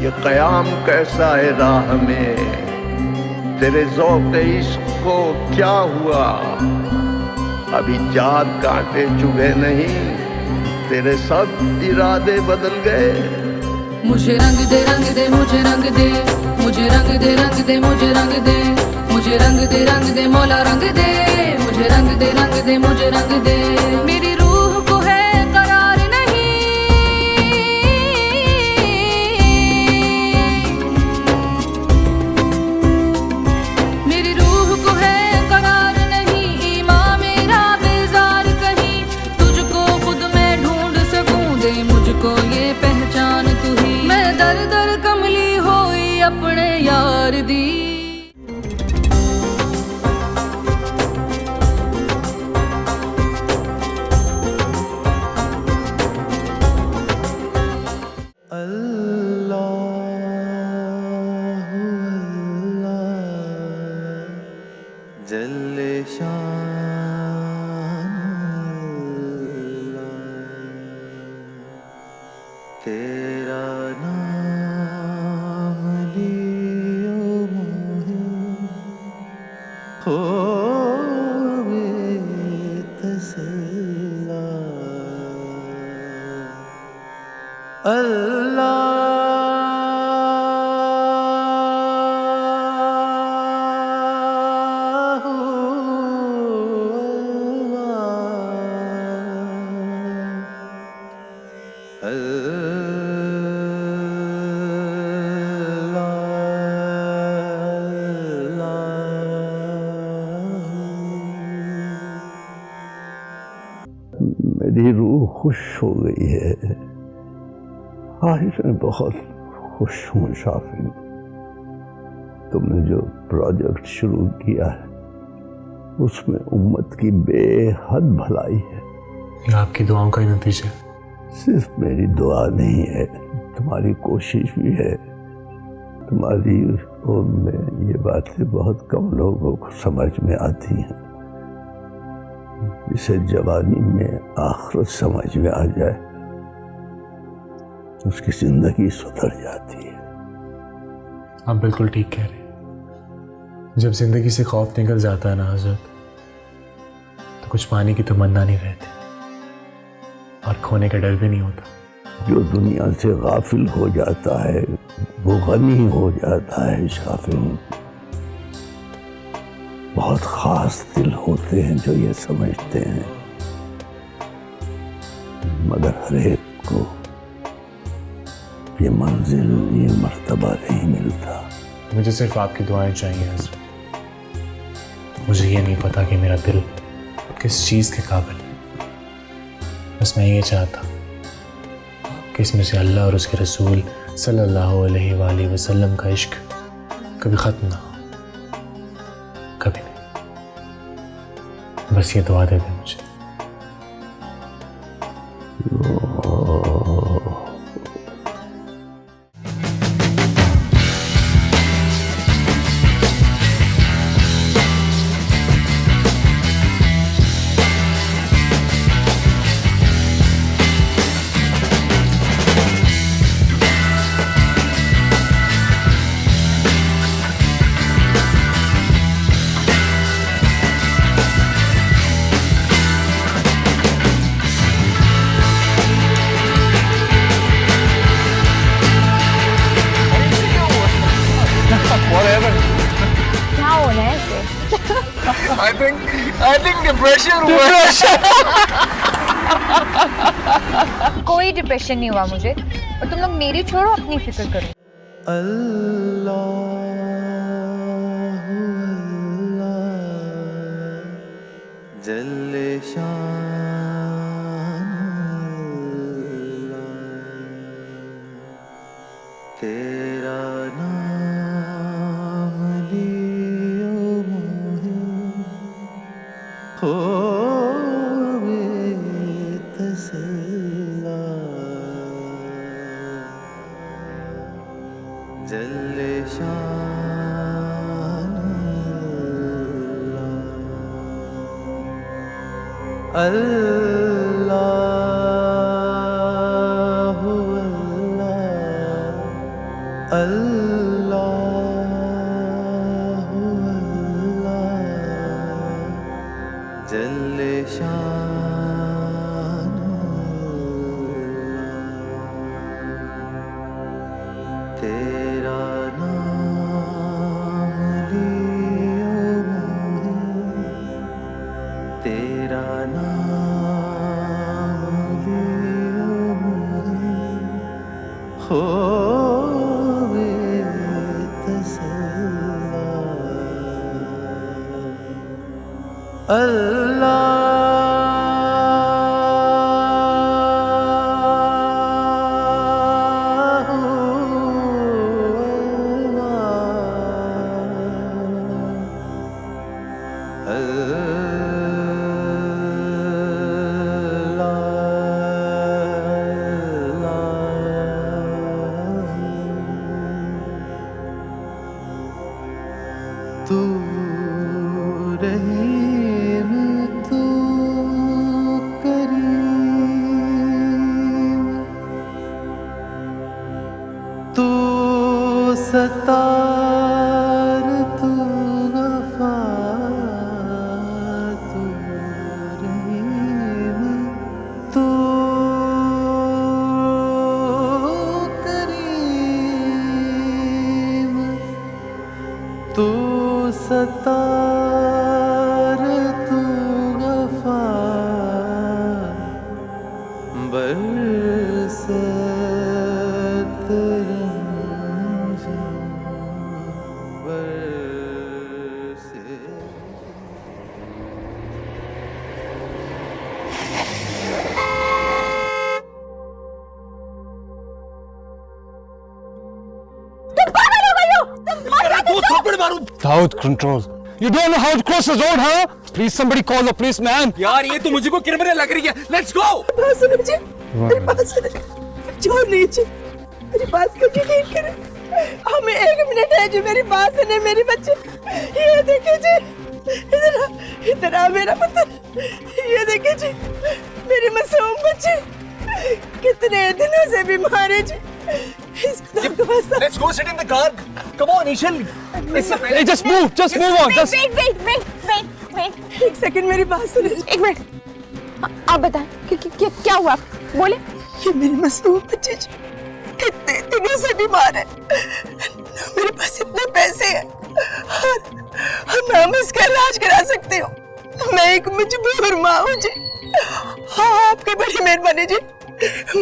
ये क़याम कैसा है राह में, तेरे ज़ौक़ इश्क़ को क्या हुआ। अभी 4 कांटे चुभे नहीं, तेरे सब इरादे बदल गए। मुझे रंग दे रंग दे मुझे रंग दे, मुझे रंग दे रंग दे मुझे रंग दे, मुझे रंग दे रंग दे मौला रंग दे, मुझे रंग दे रंग दे मुझे रंग दे। मेरी रूह को है करार नहीं, मेरी रूह को है करार नहीं, ईमान मेरा बेजार कहीं, तुझको खुद मैं ढूंढ सकूं, दे मुझको ये पहचान तू ही। मैं दर दर कमली होई अपने यार दी। जल्ले शान तेरा नाम लियो मोहे हो बेतसल्ला। अल्लाह मेरी रूह खुश हो गई है। आज मैं बहुत खुश हूँ शाफी, तुमने जो प्रोजेक्ट शुरू किया है उसमें उम्मत की बेहद भलाई है। ये आपकी दुआओं का ही नतीजा है। सिर्फ मेरी दुआ नहीं है, तुम्हारी कोशिश भी है। तुम्हारी और में ये बातें बहुत कम लोगों को समझ में आती हैं। जिसे जवानी में आखिरत समझ में आ जाए उसकी जिंदगी सुधर जाती है। आप बिल्कुल ठीक कह रहे हैं। जब जिंदगी से खौफ निकल जाता है ना हजरत, तो कुछ पाने की तमन्ना नहीं रहती और खोने का डर भी नहीं होता। जो दुनिया से गाफिल हो जाता है वो गनी हो जाता है शाफी। बहुत खास दिल होते हैं जो ये समझते हैं, मगर हर एक को ये मंजिल ये मर्तबा नहीं मिलता। मुझे सिर्फ आपकी दुआएं चाहिए हजरत। मुझे ये नहीं पता कि मेरा दिल किस चीज़ के काबिल है। बस मैं ये चाहता कि इसमें से अल्लाह और उसके रसूल सल्लल्लाहु अलैहि वसल्लम का इश्क कभी ख़त्म ना हो, कभी नहीं। बस ये दुआ दे दे मुझे। क्या होना है इसे? I think डिप्रेशन हुआ। कोई डिप्रेशन नहीं हुआ मुझे, और तुम लोग मेरी छोड़ो, अपनी फिक्र करो। जल्ले शान तेरा नाम लियो मोहे हो बेतसल्ला। जल्ले शान अल्लाह होवे तसल्ला तू रहीम तू करीम तू सतार तू गफार तू रहीम तू करीम तू सतार तू गफार बरसत रंजन बरसे Doubt control. You don't know how to cross the road, huh? Please, somebody call the policeman. यार ये तो मुझे को क्रिमिनल लग रही है. Let's go. सुनो मुझे, मेरी बात सुनो, जोर लीजिए, मेरी बात को यकीन करें, हमें 1 मिनट है जो मेरी बात सुने मेरे बच्चे, ये देखिए जी, इधर आ मेरा पुत्र, ये देखिए जी, मेरे मासूम बच्चे, कितने दिनों से बीमार है जी, Let's go sit in the car. Come on, Ishal. Hey, just move on. Just. Wait. 1 second मेरी बात सुने, 1 मिनट, आप बताएं क्या हुआ, बोले। ये मेरे मासूम बच्चे जी, कितने दिनों से बीमार है, मेरे पास इतने पैसे हैं और मैं इसका इलाज करा सकती हूँ, मैं एक मजबूर माँ हूँ जी, हाँ आपकी बड़ी मेहरबानी जी,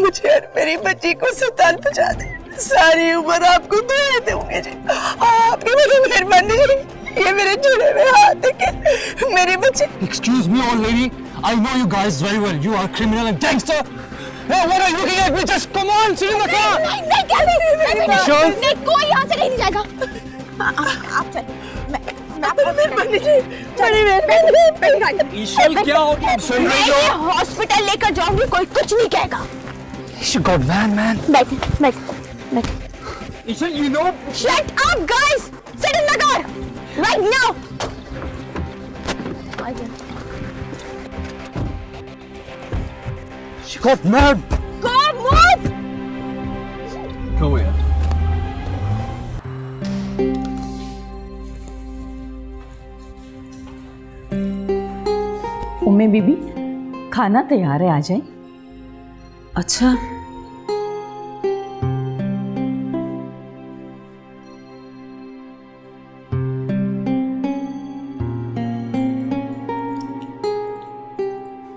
मुझे और मेरी बच्ची को अस्पताल पहुँचा दे, सारी उम्र आपको दुआएं दूंगी जी, आपकी बड़ी मेहरबानी जी, ये मेरे जुड़े हुए हाथ देखे मेरे बच्चे। Excuse me, old lady. I know you guys very well. You are criminal and gangster. Hey, what are you looking at me? Just come on, sit in the car. नहीं, कोई यहाँ से नहीं जाएगा। आप चल, मैं मेहरबानी जी, बड़ी मेहरबानी। ईशल क्या हो गया? सुन रही हो? मैं हॉस्पिटल लेकर जाऊंगी, कोई कुछ नहीं कहेगा। She got man. बैठ। ईशल, you know. Shut up, guys! Sit in the car right now. She got mad. Go move. Go here. उम्मे बीबी, खाना तैयार है, आ जाए। अच्छा,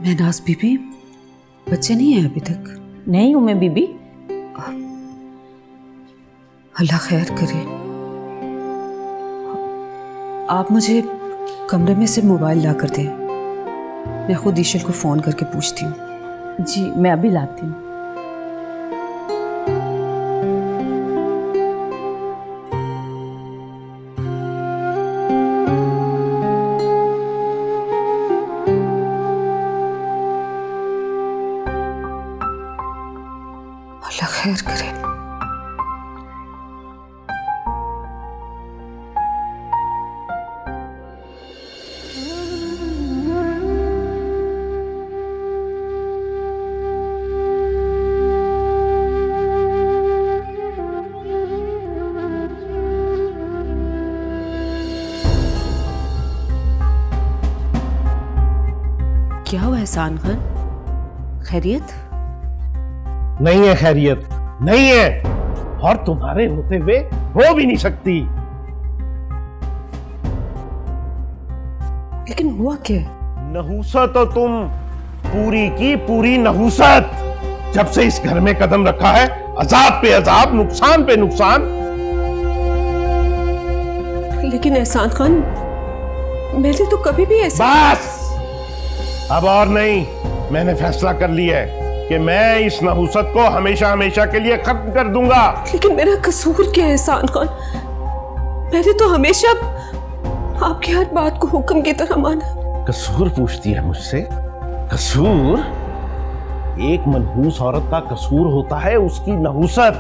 महनाज बीबी, बच्चे नहीं है अभी तक? नहीं उम्मे बीबी, अल्लाह खैर करे। आप मुझे कमरे में से मोबाइल ला कर दें, मैं खुद ईशल को फ़ोन करके पूछती हूँ। जी मैं अभी लाती हूँ। अल्लाह खैर करे। क्या हुआ एहसान खान, खैरियत? नहीं है खैरियत, नहीं है, और तुम्हारे होते हुए हो भी नहीं सकती। लेकिन हुआ क्या? नहुसत हो तुम, पूरी की पूरी नहुसत। जब से इस घर में कदम रखा है अजाब पे अजाब, नुकसान पे नुकसान। लेकिन एहसान खान, मैंने तो कभी भी ऐसा। बस अब और नहीं, मैंने फैसला कर लिया है कि मैं इस नहुसत को हमेशा हमेशा के लिए खत्म कर दूंगा। लेकिन मेरा कसूर क्या है एहसान खान? मैंने तो हमेशा आपकी हर बात को हुक्म की तरह माना। कसूर पूछती है मुझसे? कसूर? एक मनहूस औरत का कसूर होता है उसकी नहुसत।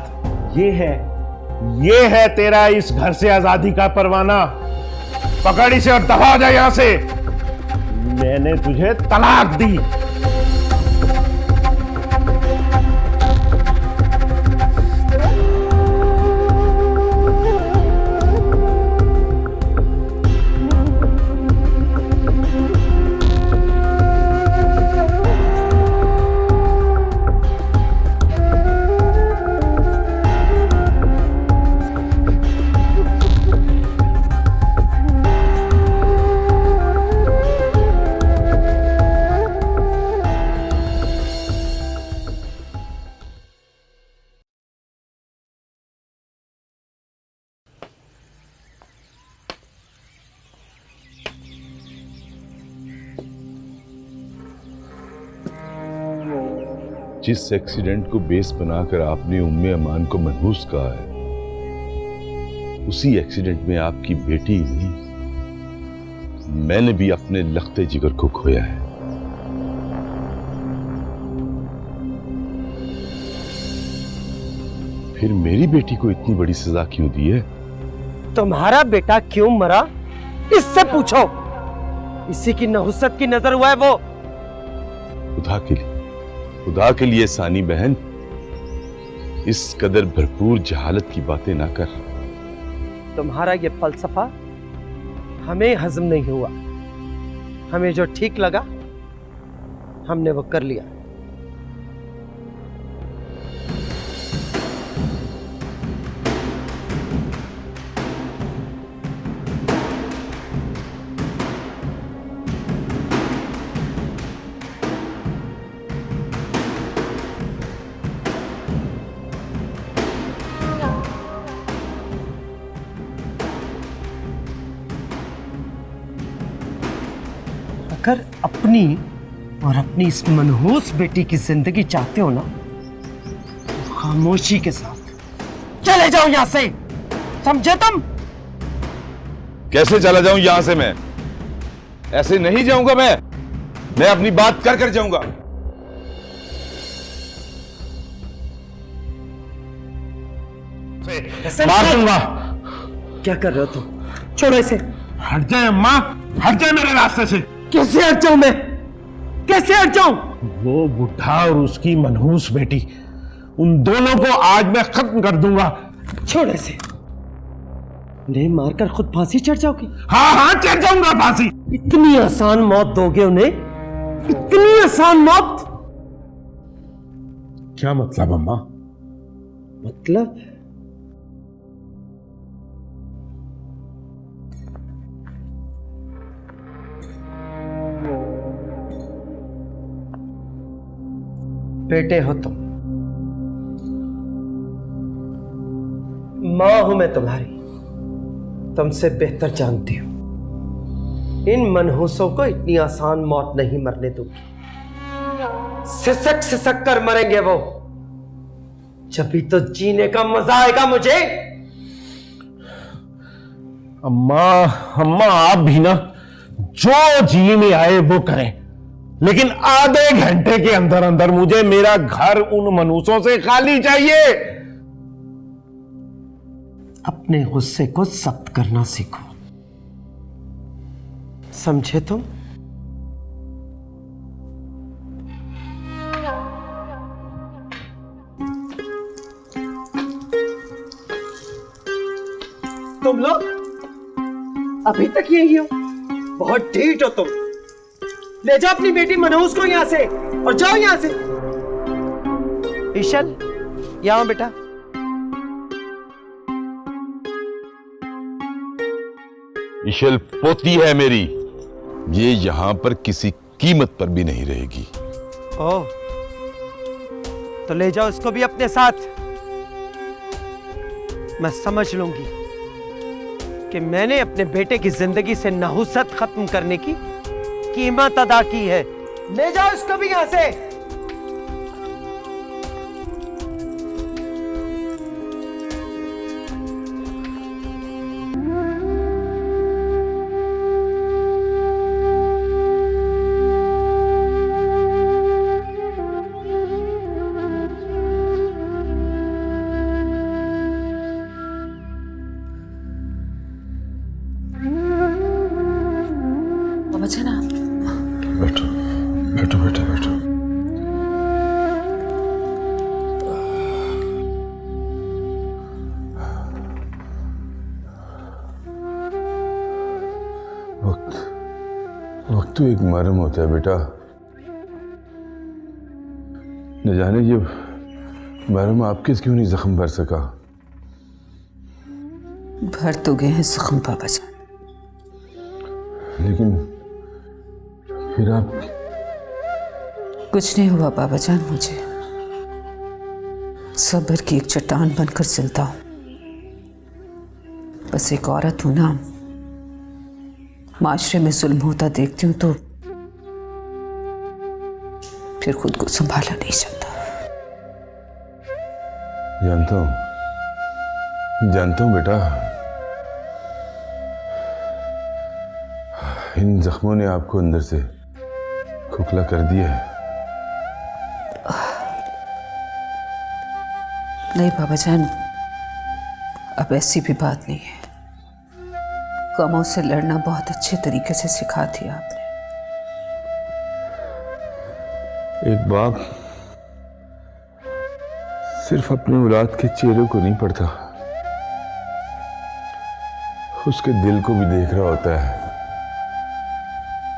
ये है तेरा इस घर से आजादी का परवाना। पकड़ इसे और दफा जा यहां से। मैंने तुझे तलाक दी। जिस एक्सीडेंट को बेस बनाकर आपने उम्मे अमान को मनहूस कहा है, उसी एक्सीडेंट में आपकी बेटी नहीं, मैंने भी अपने लख्ते जिगर को खोया है। फिर मेरी बेटी को इतनी बड़ी सजा क्यों दी है? तुम्हारा बेटा क्यों मरा, इससे पूछो। इसी की नहुसत की नजर हुआ है वो। खुदा के लिए सानी बहन, इस कदर भरपूर जहालत की बातें ना कर। तुम्हारा ये फलसफा हमें हजम नहीं हुआ। हमें जो ठीक लगा हमने वो कर लिया। अगर अपनी और अपनी इस मनहूस बेटी की जिंदगी चाहते हो ना, तो खामोशी के साथ चले जाओ यहां से, समझे तुम? कैसे चला जाऊं यहां से? मैं ऐसे नहीं जाऊंगा। मैं अपनी बात कर कर जाऊंगा। मार दूंगा। क्या कर रहे हो तुम? छोड़ो इसे। हट जाए अम्मा, हट जाए मेरे रास्ते से। कैसे हट जाऊं मैं? कैसे हट जाऊं? वो बुढ़ा और उसकी मनहूस बेटी, उन दोनों को आज मैं खत्म कर दूंगा। छोड़ इसे। उन्हें मारकर खुद फांसी चढ़ जाओगे? हाँ चढ़ जाऊंगा फांसी। इतनी आसान मौत दोगे उन्हें? इतनी आसान मौत? क्या मतलब अम्मा? मतलब बेटे हो तुम, मां हूं मैं तुम्हारी, तुमसे बेहतर जानती हूं। इन मनहूसों को इतनी आसान मौत नहीं मरने दूंगी। सिसक सिसक कर मरेंगे वो, जभी तो जीने का मजा आएगा मुझे। अम्मा आप भी ना जो जी में आए वो करें, लेकिन आधे घंटे के अंदर अंदर मुझे मेरा घर उन मनहूसों से खाली चाहिए। अपने गुस्से को सख्त करना सीखो, समझे तुम? तुम लोग अभी तक यही हो? बहुत ढीठ हो तुम। ले जाओ अपनी बेटी मनहूस को यहां से और जाओ यहां से। ईशल, यहां बेटा। ईशल पोती है मेरी, ये यहां पर किसी कीमत पर भी नहीं रहेगी। ओह, तो ले जाओ इसको भी अपने साथ। मैं समझ लूंगी कि मैंने अपने बेटे की जिंदगी से नहुसत खत्म करने की कीमत अदा की है। ले जाओ इसको भी यहां से। बैठो बैठो बेटा बैठो। वक्त तो एक मरहम होता है बेटा। न जाने ये मरहम आपके क्यों नहीं जख्म भर सका। भर तो गए हैं जख्म बाबा जान, लेकिन फिर आप कुछ नहीं हुआ बाबा जान। मुझे सब्र की एक चट्टान बनकर चलता हूं। बस एक औरत हूं ना, माशरे में जुल्म होता देखती हूं तो फिर खुद को संभाला नहीं जाता। जानता हूं बेटा, इन जख्मों ने आपको अंदर से खोखला कर दिया है। नहीं बाबा जान, अब ऐसी भी बात नहीं है। गमों से लड़ना बहुत अच्छे तरीके से सिखा दिया आपने। एक बाप सिर्फ अपने औलाद के चेहरे को नहीं पढ़ता, उसके दिल को भी देख रहा होता है।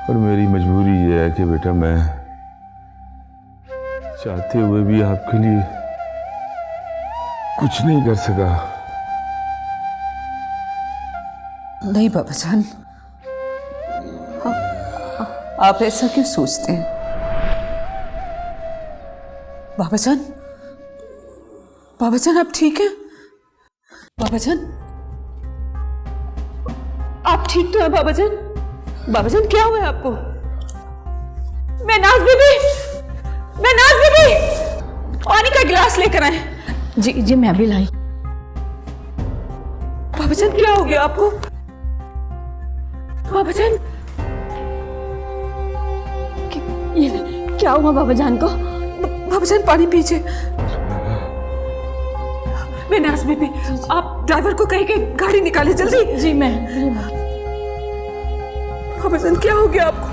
और मेरी मजबूरी ये है कि बेटा मैं चाहते हुए भी आपके लिए कुछ नहीं कर सका। नहीं बाबा जान, आप ऐसा क्यों सोचते हैं? बाबा जान आप ठीक हैं? बाबा जान आप ठीक तो हैं? बाबा जान क्या हुआ है आपको? मैं नाज बीबी पानी का गिलास लेकर आए। जी मैं अभी लाई। बाबा जान क्या हो गया आपको? बाबा जान ये क्या हुआ बाबा जान को? बाबा जान पानी पीजिए। मैं नाज बीबी, आप ड्राइवर को कह के गाड़ी निकाले जल्दी। जी मैं। बाबा जान क्या हो गया आपको?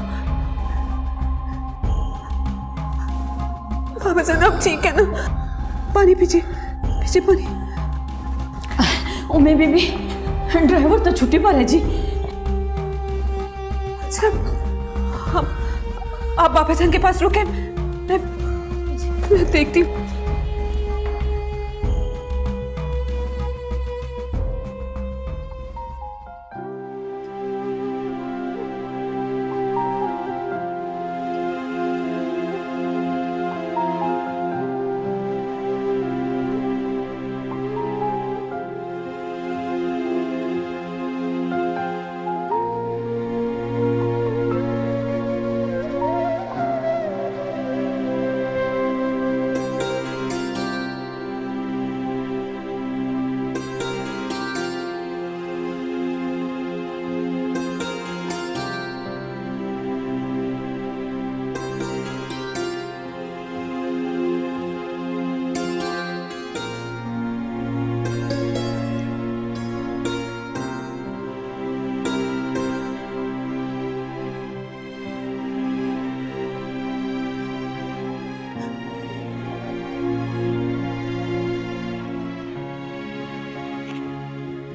बाबा जान आप ठीक है ना? पानी पीजिए पानी। उमे बीबी ड्राइवर तो छुट्टी पर है जी। अच्छा आप बाबा जान के पास रुके, मैं देखती हूँ।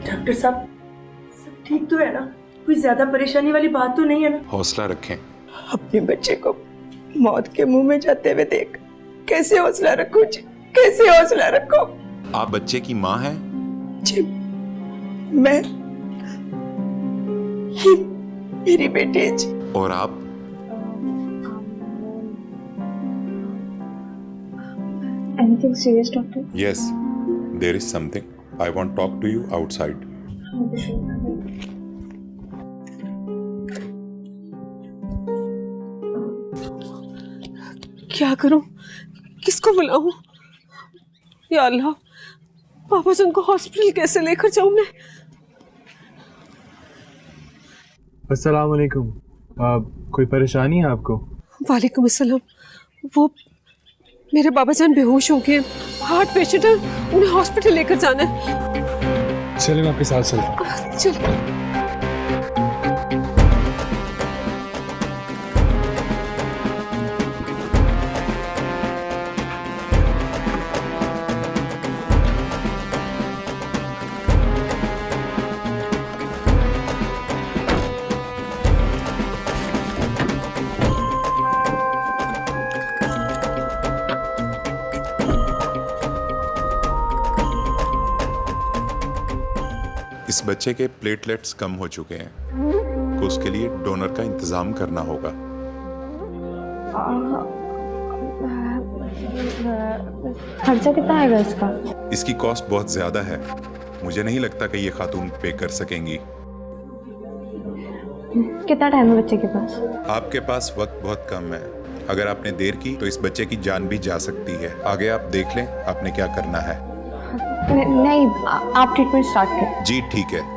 डॉक्टर साहब सब ठीक तो है ना? कोई ज्यादा परेशानी वाली बात तो नहीं है ना? हौसला रखें। अपने बच्चे को मौत के मुंह में जाते हुए देख कैसे हौसला रखूं जी? कैसे हौसला रखूं? आप बच्चे की माँ हैं? जी मैं, ये मेरी बेटी है जी। और आप? Anything serious, doctor? Yes, there is something. I want to talk to you outside. क्या करूं, किसको बुलाऊं? या अल्लाह, पापा जी उनको हॉस्पिटल कैसे लेकर जाऊं मैं? अस्सलाम वालेकुम। कोई परेशानी है आपको? वालेकुम अस्सलाम। वो मेरे बाबा जान बेहोश हो गए, हार्ट पेशेंट है, उन्हें हॉस्पिटल लेकर जाना है। चलिए मैं आपके साथ चलता हूँ। चल। इस बच्चे के प्लेटलेट्स कम हो चुके हैं, तो उसके लिए डोनर का इंतजाम करना होगा। खर्चा कितना आएगा इसका? इसकी कॉस्ट बहुत ज्यादा है, मुझे नहीं लगता कि ये खातून पे कर सकेंगी। कितना टाइम है बच्चे के पास? आपके पास वक्त बहुत कम है, अगर आपने देर की तो इस बच्चे की जान भी जा सकती है। आगे आप देख लें आपने क्या करना है। नहीं, आप ट्रीटमेंट स्टार्ट करें। जी ठीक है।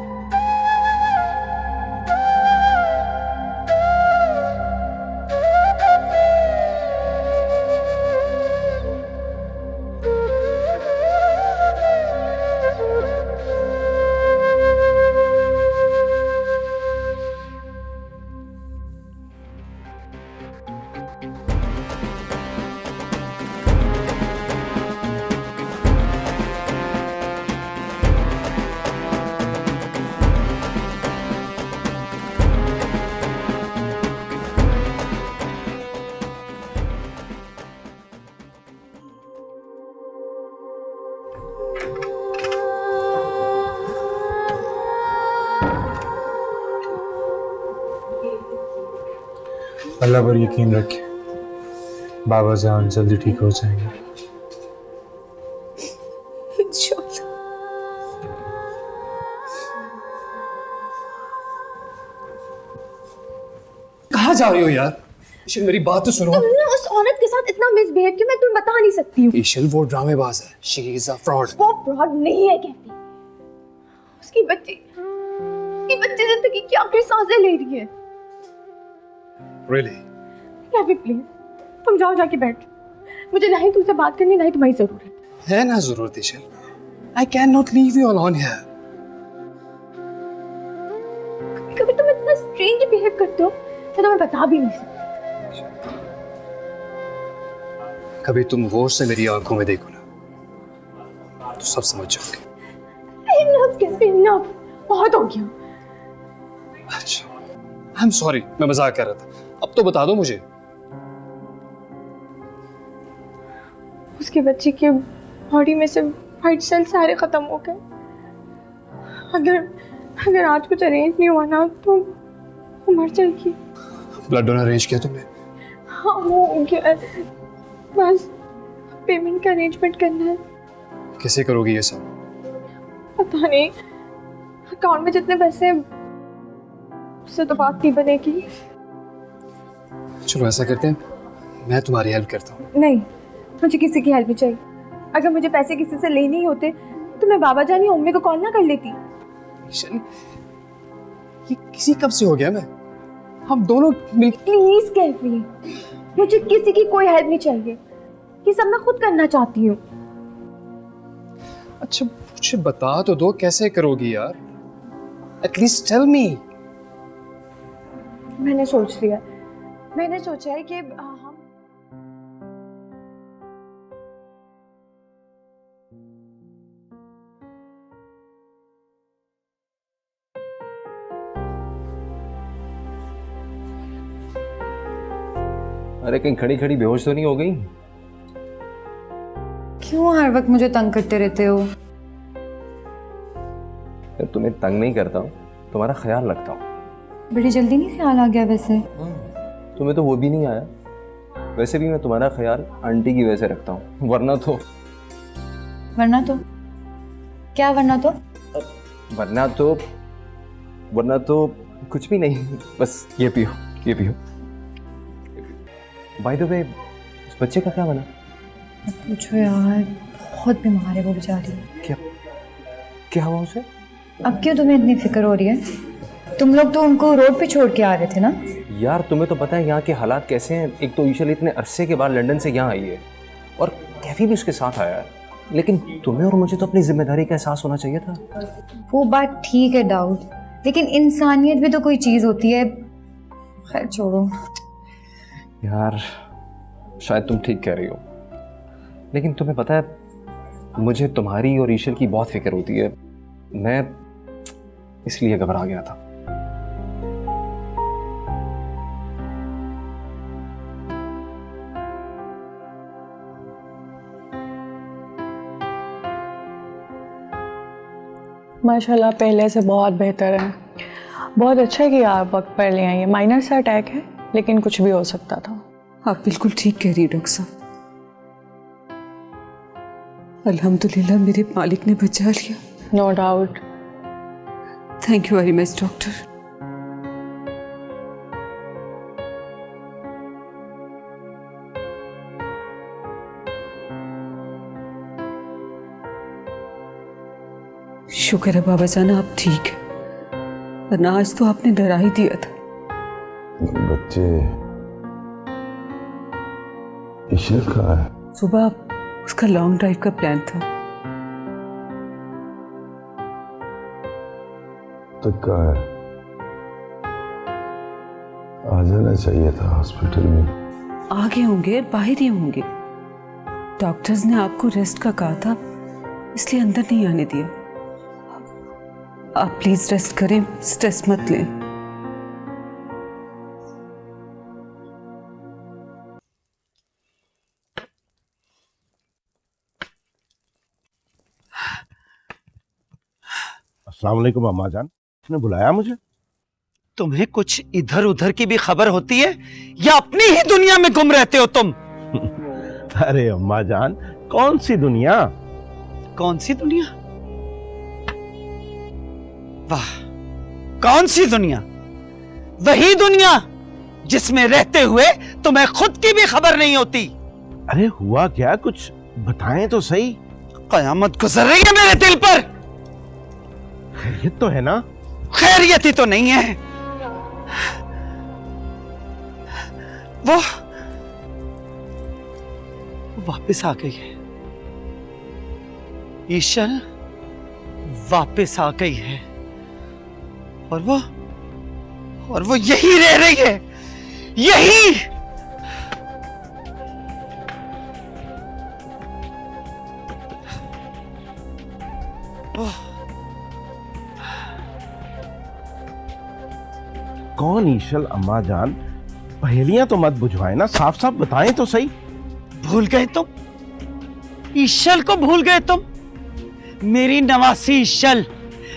अल्लाह पर यकीन रखें, बाबा जान जल्दी ठीक हो जाएंगे। इंशाल्लाह। कहाँ जा रही हो यार? ईशल मेरी बात तो सुनो। तुमने उस औरत के साथ इतना मिसबिहेव किया, मैं तुम्हें बता नहीं सकती हूँ। ईशल वो ड्रामेबाज है, शी इज अ फ्रॉड। वो फ्रॉड नहीं है कहती। उसकी बच्ची जिंदगी की आखिरी सांसें ले रही है। Really? कैफी प्लीज, तुम जाओ जाके बैठ। मुझे ना ही तुमसे बात करनी, ना ही तुम्हारी जरूरत है ना जरूरत ईशल। I cannot leave you alone here. कभी तुम इतना स्ट्रेंज बिहेव करते हो, मैं तुम्हें बता भी नहीं सकती। कभी तुम गौर से मेरी आंखों में देखो ना, तो सब समझ जाओगे। Enough, कैफी, enough, बहुत हो गया। अच्छा, I'm sorry, मैं मजाक कर रहा था। अब तो बता दो मुझे। उसके बच्चे के बॉडी में से वाइट सेल सारे खत्म हो गए। अगर आज कुछ अरेंज नहीं हुआ ना, तो वो मर जाएगी। ब्लड डोनर अरेंज किया तुमने? हाँ, वो हो गया, बस पेमेंट का अरेंजमेंट करना है। कैसे करोगी ये सब? पता नहीं, अकाउंट में जितने पैसे हैं उससे तो बात नहीं बनेगी। चलो ऐसा करते हैं, मैं तुम्हारी हेल्प करता हूँ। नहीं, मुझे किसी की हेल्प नहीं चाहिए। अगर मुझे पैसे किसी से लेने ही होते तो मैं बाबा जान या मम्मी को कॉल ना कर लेती। ये किसी कब से हो गया? मैं हम दोनों मिलकर। प्लीज कैफी, मुझे किसी की कोई हेल्प नहीं चाहिए, ये सब मैं खुद करना चाहती हूँ। अच्छा मुझे बता तो दो, कैसे करोगी यार? At least tell me. मैंने सोच लिया, मैंने सोचा है कि हम अरे कहीं खड़ी खड़ी बेहोश तो नहीं हो गई? क्यों हर वक्त मुझे तंग करते रहते हो? यार तुम्हें तंग नहीं करता हूँ, तुम्हारा ख्याल रखता हूँ। बड़ी जल्दी नहीं ख्याल आ गया वैसे। तुम्हें तो वो भी नहीं आया। वैसे भी मैं तुम्हारा ख्याल आंटी की वजह से रखता हूँ, वरना तो क्या वरना तो? वरना तो कुछ भी नहीं, बस ये पियो, ये पियो। बाय द वे, उस बच्चे का क्या बना? पूछो यार, बहुत बीमार है वो बेचारी। क्या हुआ उसे? अब क्यों तुम्हें इतनी फिक्र हो रही है? तुम लोग तो उनको रोड पे छोड़ के आ रहे थे ना? यार तुम्हें तो पता है यहाँ के हालात कैसे हैं। एक तो ईशल इतने अरसे के बाद लंदन से यहाँ आई है और कैफी भी उसके साथ आया है, लेकिन तुम्हें और मुझे तो अपनी जिम्मेदारी का एहसास होना चाहिए था। वो बात ठीक है दाऊद, लेकिन इंसानियत भी तो कोई चीज होती है। खैर छोड़ो यार, शायद तुम ठीक कह रही हो, लेकिन तुम्हें पता है मुझे तुम्हारी और ईशल की बहुत फिक्र होती है। मैं इसलिए घबरा गया था। माशाल्लाह पहले से बहुत बेहतर है। बहुत अच्छा है कि आप वक्त पर ले आई हैं। माइनर सा अटैक है, लेकिन कुछ भी हो सकता था। आप बिल्कुल ठीक कह रही हैं डॉक्टर साहब। अल्हम्दुलिल्लाह मेरे मालिक ने बचा लिया। No doubt. Thank you very much doctor. शुक्र है बाबा जान आप ठीक है, वरना आज तो आपने डरा ही दिया था। बच्चे ईशल कहाँ है? सुबह उसका लॉन्ग ड्राइव का प्लान था। तो कहाँ है? आ जाना चाहिए था हॉस्पिटल में। आगे होंगे, बाहर ही होंगे। डॉक्टर्स ने आपको रेस्ट का कहा था, इसलिए अंदर नहीं आने दिया। आप प्लीज रेस्ट करें, स्ट्रेस मत लें। अस्सलाम वालेकुम अम्मा जान, आपने बुलाया मुझे? तुम्हें कुछ इधर उधर की भी खबर होती है या अपनी ही दुनिया में गुम रहते हो तुम? अरे अम्मा जान, कौन सी दुनिया? कौन सी दुनिया? वाह, कौन सी दुनिया? वही दुनिया जिसमें रहते हुए तुम्हें खुद की भी खबर नहीं होती। अरे हुआ क्या, कुछ बताएं तो सही। कयामत गुजर रही है मेरे दिल पर। खैरियत तो है ना? खैरियत ही तो नहीं है। वो वापस आ गई है। ईशल वापस आ गई है और वो यही रह रही है, यही। कौन ईशल अम्मा जान? पहेलियां तो मत बुझवाए ना, साफ साफ बताएं तो सही। भूल गए तुम? ईशल को भूल गए तुम? मेरी नवासी ईशल,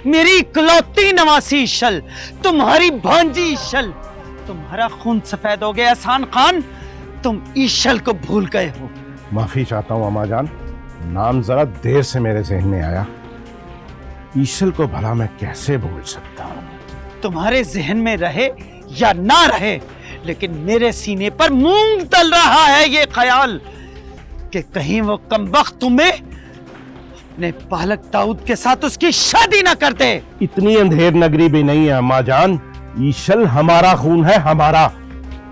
मेरी इकलौती नवासी ईशल, तुम्हारी भांजी ईशल। तुम्हारा खून सफेद हो गया एहसान खान, तुम ईशल को भूल गए हो। माफी चाहता हूं अम्मा जान, नाम जरा देर से मेरे जहन में आया। ईशल को भला मैं कैसे भूल सकता हूं? तुम्हारे जहन में रहे या ना रहे, लेकिन मेरे सीने पर मूंग तल रहा है ये ख्याल कि कहीं वो कमबख्त तुम्हें अपने पालक दाऊद के साथ उसकी शादी ना कर दे। इतनी अंधेर नगरी भी नहीं है अम्मा जान। ईशल हमारा खून है, हमारा,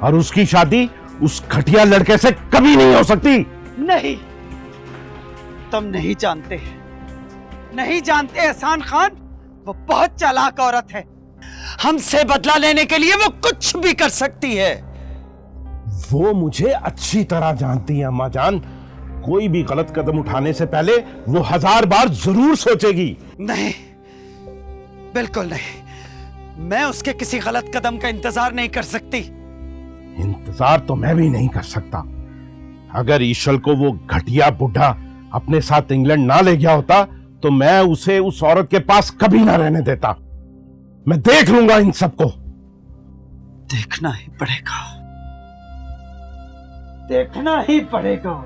और उसकी शादी उस घटिया लड़के से कभी नहीं हो सकती। नहीं, तुम नहीं जानते, नहीं जानते एहसान खान, वो बहुत चालाक औरत है। हमसे बदला लेने के लिए वो कुछ भी कर सकती है। वो मुझे अच्छी तरह जानती है अम्मा जान। कोई भी गलत कदम उठाने से पहले वो 1000 बार जरूर सोचेगी। नहीं, बिल्कुल नहीं। मैं उसके किसी गलत कदम का इंतजार नहीं कर सकती। इंतजार तो मैं भी नहीं कर सकता। अगर ईशल को वो घटिया बुढ़ा अपने साथ इंग्लैंड ना ले गया होता तो मैं उसे उस औरत के पास कभी ना रहने देता। मैं देख लूंगा इन सबको। देखना ही पड़ेगा, देखना ही पड़ेगा।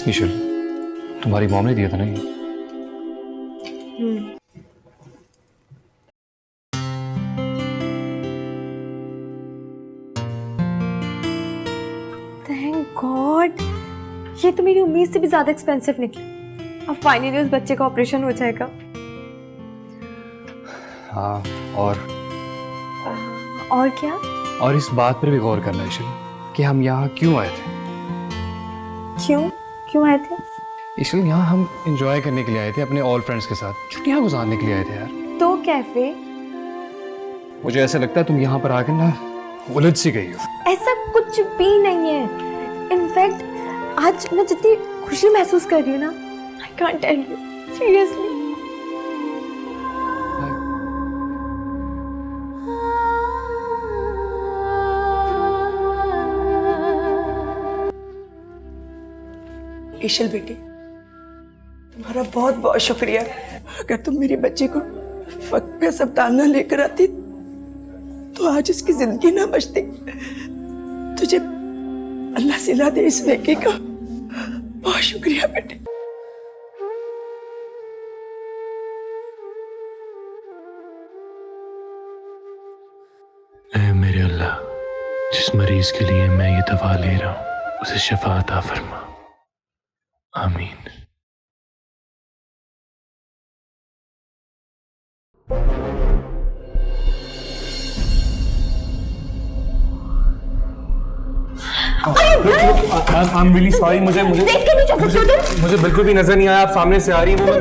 ईशल, तुम्हारी मॉम ने दिया था ना ये? थैंक गॉड, ये तो मेरी उम्मीद से भी ज्यादा एक्सपेंसिव निकली। अब फाइनली उस बच्चे का ऑपरेशन हो जाएगा। हाँ, और क्या? और इस बात पर भी गौर करना ईशल कि हम यहाँ क्यों आए थे। क्यों आए थे? ईशल, यहाँ हम एंजॉय करने के लिए आए थे, अपने ऑल फ्रेंड्स के साथ छुट्टियाँ गुजारने के लिए आए थे यार। तो कैफे? मुझे ऐसा लगता है तुम यहाँ पर आकर ना उलझ सी गई हो। ऐसा कुछ भी नहीं है। इनफैक्ट आज मैं जितनी खुशी महसूस कर रही हूँ ना, I can't tell you, seriously. Ishal बेटी, तुम्हारा बहुत बहुत शुक्रिया। अगर तुम मेरी बच्ची को वक्त पे अस्पताल ना लेकर आती तो आज इसकी जिंदगी ना बचती। तुझे अल्लाह सिला दे इस नेकी का। बहुत शुक्रिया बेटे। ऐ मेरे अल्लाह, जिस मरीज के लिए मैं ये दवा ले रहा हूँ उसे शिफा अता फरमा। आमीन। I'm really sorry, मुझे बिल्कुल भी नजर नहीं आया, आप सामने से आ रही हैं। वो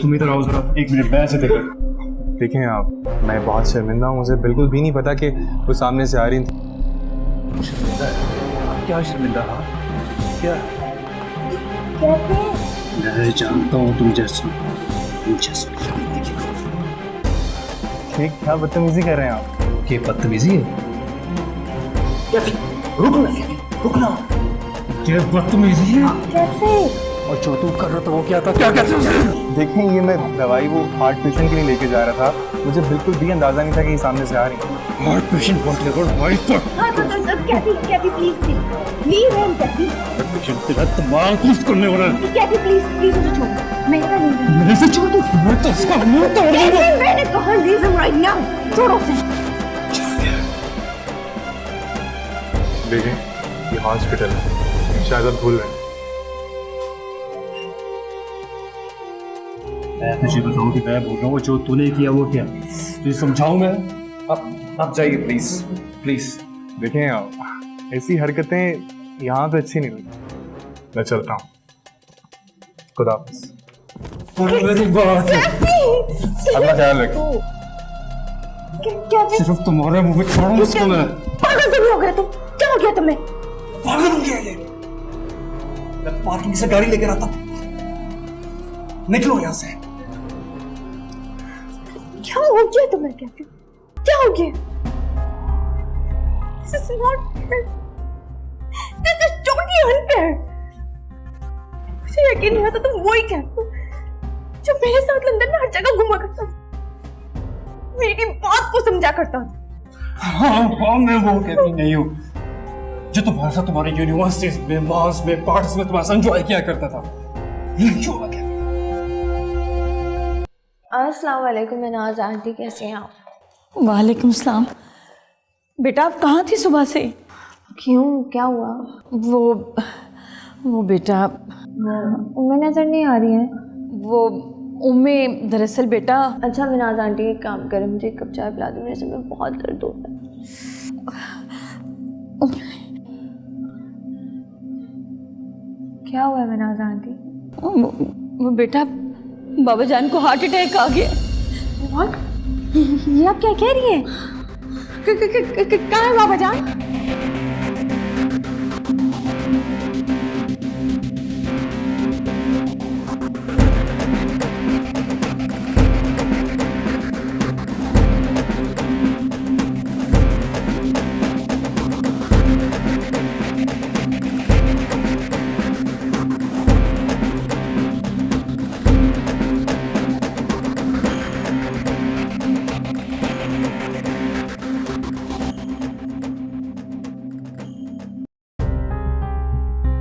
तुम इधर आओ जरा, एक मिनट, मैं ऐसे देखें आप, मैं बहुत शर्मिंदा हूँ, मुझे बिल्कुल भी नहीं पता कि वो सामने से आ रही थी। क्या शर्मिंदा? क्या? मैं जानता हूँ तुम जैसा ठीक, क्या बदतमीजी कर रहे हैं आप? ये बदतमीजी है? रुकना, ये बदतमीजी है? कैसे? और जो तू कर रहा था वो क्या था? क्या देखें, ये मैं दवाई वो हार्ट पेशेंट के लिए लेके जा रहा था, मुझे बिल्कुल भी अंदाजा नहीं था कि ये सामने से आ रही है। हार्ट पेशेंट बहुत लेकर वाइफ पर। हाँ तो Kaifi please leave him. Kaifi patient तेरा दिमाग खुश करने वाला है। कैफी प्लीज उसे छोड़, मेरा नहीं। मेरे से छोड़ तू, मैं तो इसका मुंह तोड़ दूंगा। मैंने कहा लीव हिम राइट नाउ, छोड़ो उसे। देखें, ये हॉस्पिटल है, शायद आप भूल रहे हैं। मैं तुझे बताऊं कि मैं बोल रहा हूँ जो तूने किया वो क्या, तुझे समझाऊं मैं? आप जाइए प्लीज। देखें आप, ऐसी हरकतें यहाँ पे अच्छी नहीं लगती। मैं चलता हूँ, खुदा हाफिज़। मेरी बात अपना ख्याल रखें। सिर्फ तुम्हारे मुंह में छोड़ूं इसको मैं। पागल तो नहीं हो गए तुम? क्या हो गया तुम्हें? पागल हो गया ये? मैं पार्किंग से गाड़ी लेकर आता, निकलो यहाँ से। क्या हो गया तुम्हें? क्या हो गया? This is not fair. This is totally unfair. मुझे यकीन नहीं आता तुम वही कहते जो मेरे साथ लंदन में हर जगह घुमा करता था, मेरी बात को समझा करता था। हाँ, मैं वो कहती नहीं हूँ जो तुम्हारे साथ तुम्हारी यूनिवर्सिटीज में, मॉल्स में, पार्टीज में तुम्हारे साथ एंजॉय किया करता था। अस्सलाम वालेकुम मनाज आंटी, कैसे हैं आप? वालेकुम सलाम। बेटा आप कहाँ थी सुबह से? क्यों, क्या हुआ? वो बेटा, उम्में नजर नहीं आ रही है। वो उम्में दरअसल बेटा। अच्छा मिनाज आंटी एक काम करें, मुझे एक कप चाय पिला दो, मेरे सिर में बहुत दर्द होता है। क्या हुआ मिनाज आंटी? वो बेटा बाबा जान को हार्ट अटैक आ गया। What? ये आप क्या कह रही हैं? कहाँ है बाबा जान?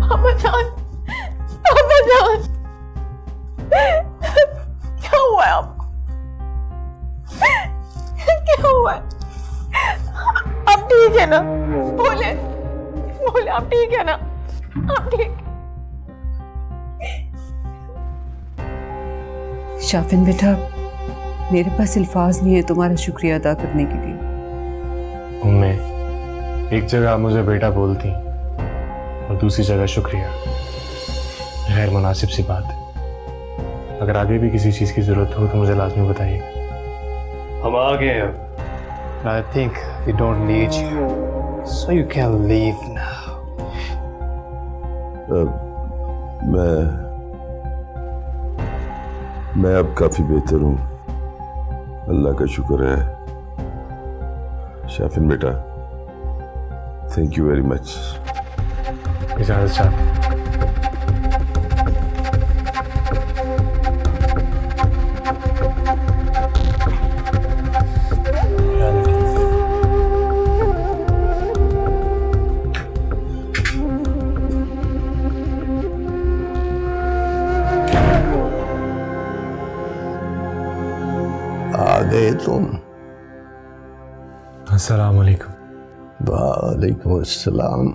बाबा जान पापा जान, क्या हुआ है आपको? क्या हुआ है? आप ठीक है ना? बोले बोले, आप ठीक है ना? आप ठीक? शाफिन बेटा, मेरे पास अल्फाज नहीं है तुम्हारा शुक्रिया अदा करने के लिए। उम्मे, एक जगह आप मुझे बेटा बोलती और दूसरी जगह शुक्रिया, गैर मुनासिब सी बात है। अगर आगे भी किसी चीज़ की ज़रूरत हो तो मुझे लाजमी बताइएगा। हम आ गए अब। I think we don't need you, so you can leave now. मैं अब काफी बेहतर हूँ, अल्लाह का शुक्र है। शाफिन बेटा, थैंक यू वेरी मच। इजाज़त चाहता हूँ। आ गए तुम? अस्सलाम वालेकुम। वालेकुम अस्सलाम।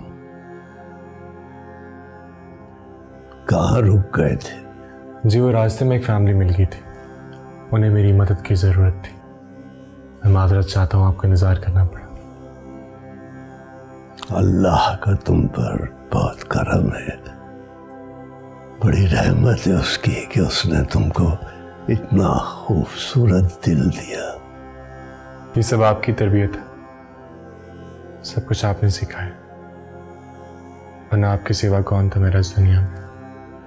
कहाँ रुक गए थे? जी, वो रास्ते में एक फैमिली मिल गई थी, उन्हें मेरी मदद की ज़रूरत थी। मैं माजरत चाहता हूँ, आपको इंतज़ार करना पड़ा। अल्लाह का तुम पर बहुत करम है, बड़ी रहमत है उसकी कि उसने तुमको इतना खूबसूरत दिल दिया। ये सब आपकी तरबियत है, सब कुछ आपने सिखाया, वरना आपके सिवा कौन था मेरा इस दुनिया में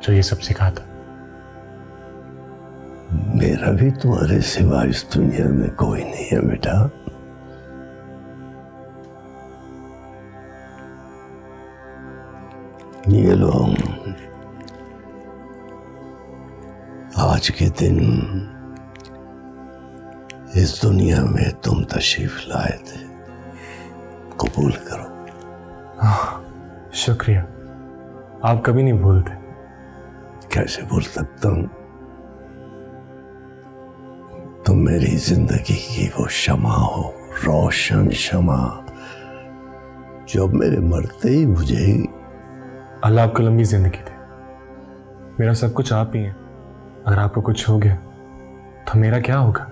जो ये सब सिखाता। मेरा भी तुम्हारे सिवा इस दुनिया में कोई नहीं है बेटा। ये लो, आज के दिन इस दुनिया में तुम तशरीफ लाए थे, कबूल करो। शुक्रिया, आप कभी नहीं भूलते। कैसे भूल सकता हूं? तुम मेरी जिंदगी की वो शमा हो, रोशन शमा, जो मेरे मरते ही मुझे। अल्लाह आपको लंबी जिंदगी दे। मेरा सब कुछ आप ही है, अगर आपको कुछ हो गया तो मेरा क्या होगा?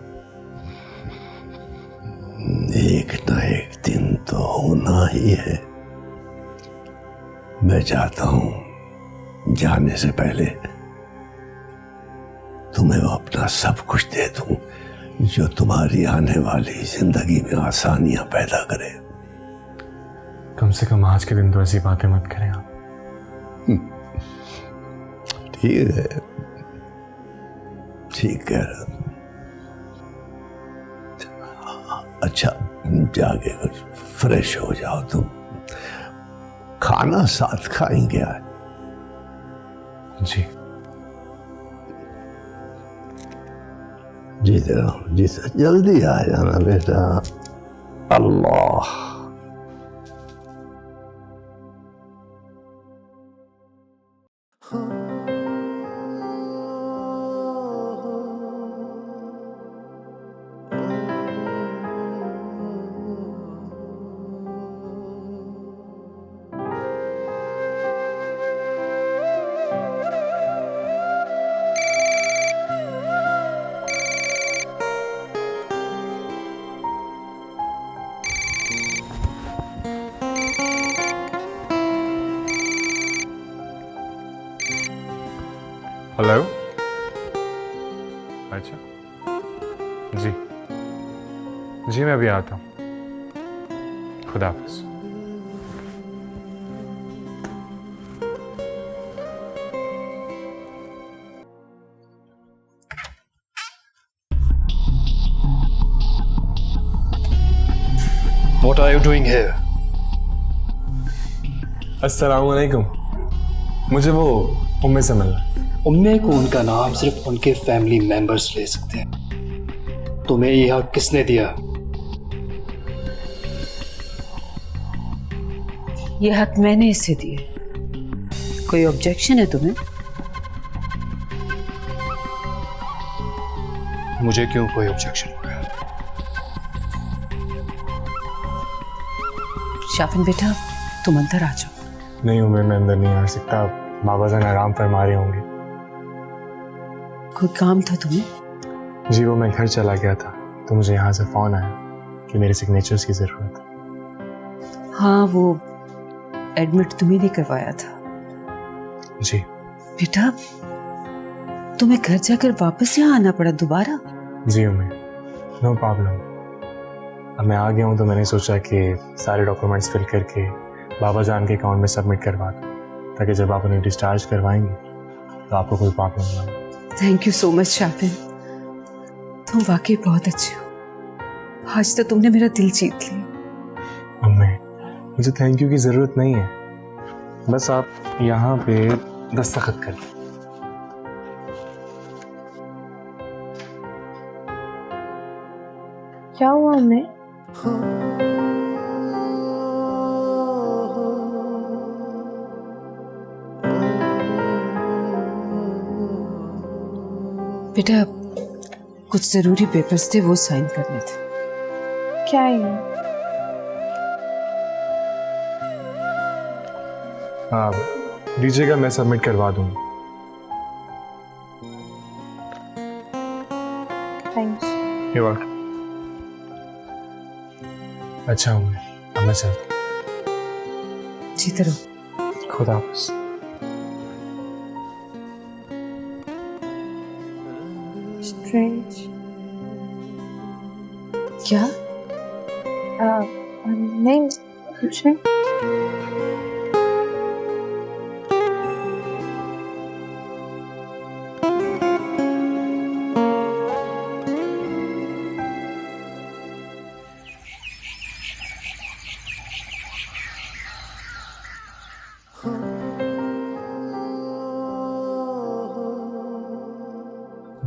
एक ना एक दिन तो होना ही है। मैं चाहता हूं जाने से पहले तुम्हें वो अपना सब कुछ दे दूं जो तुम्हारी आने वाली जिंदगी में आसानियां पैदा करे। कम से कम आज के दिन तो ऐसी बातें मत करें आप। ठीक है, ठीक कह रहा। अच्छा, जाके कुछ फ्रेश हो जाओ तुम, खाना साथ खाएंगे आज? जी जीते रहो, जीते, जल्दी आ जाना बेटा। अल्लाह। हेलो। अच्छा जी जी, मैं अभी आता हूँ। खुदा हाफिज़। What are you doing here? अस्सलाम वालेकुम। मुझे वो उम्मे से मिलना। उम्मे को उनका नाम सिर्फ उनके फैमिली मेंबर्स ले सकते हैं। तुम्हें यह हक किसने दिया? ये हक मैंने इसे दिए। कोई ऑब्जेक्शन है तुम्हें? मुझे क्यों कोई ऑब्जेक्शन होगा? शाफिन बेटा, तुम अंदर आ जाओ। नहीं उम्र, मैं अंदर नहीं आ सकता। बाबा जान आराम फरमा रहे होंगे। कोई काम था तुम्हें? जी वो मैं घर चला गया था तो मुझे यहाँ से फोन आया कि मेरे सिग्नेचर्स की जरूरत है। हाँ, वो एडमिट तुम्हें नहीं करवाया था। जी बेटा, तुम्हें घर जाकर वापस यहाँ आना पड़ा दोबारा? जी उम्र, नो प्रॉब्लम। अब मैं आ गया हूँ तो मैंने सोचा कि सारे डॉक्यूमेंट्स फिल करके बाबा जान के अकाउंट में सबमिट करवा दूँ, ताकि जब आप उन्हें डिस्चार्ज करवाएंगे तो आपको कोई प्रॉब्लम ना हो। Thank you so much Shafin, तुम वाकई बहुत अच्छे हो। आज तो तुमने मेरा दिल जीत लिया। अम्मी, मुझे थैंक यू की ज़रूरत नहीं है, बस आप यहाँ पे दस्तखत कर दें। क्या हुआ अम्मी? बेटा, कुछ जरूरी पेपर्स थे, वो साइन करने थे। क्या है? हाँ दीजिएगा, मैं सबमिट करवा दूंगा। थैंक्स। ये बात अच्छा हूँ अब मैं चलता। जीते रहो। खुदा हाफिज़। Strange. क्या? नहीं कुछ नहीं।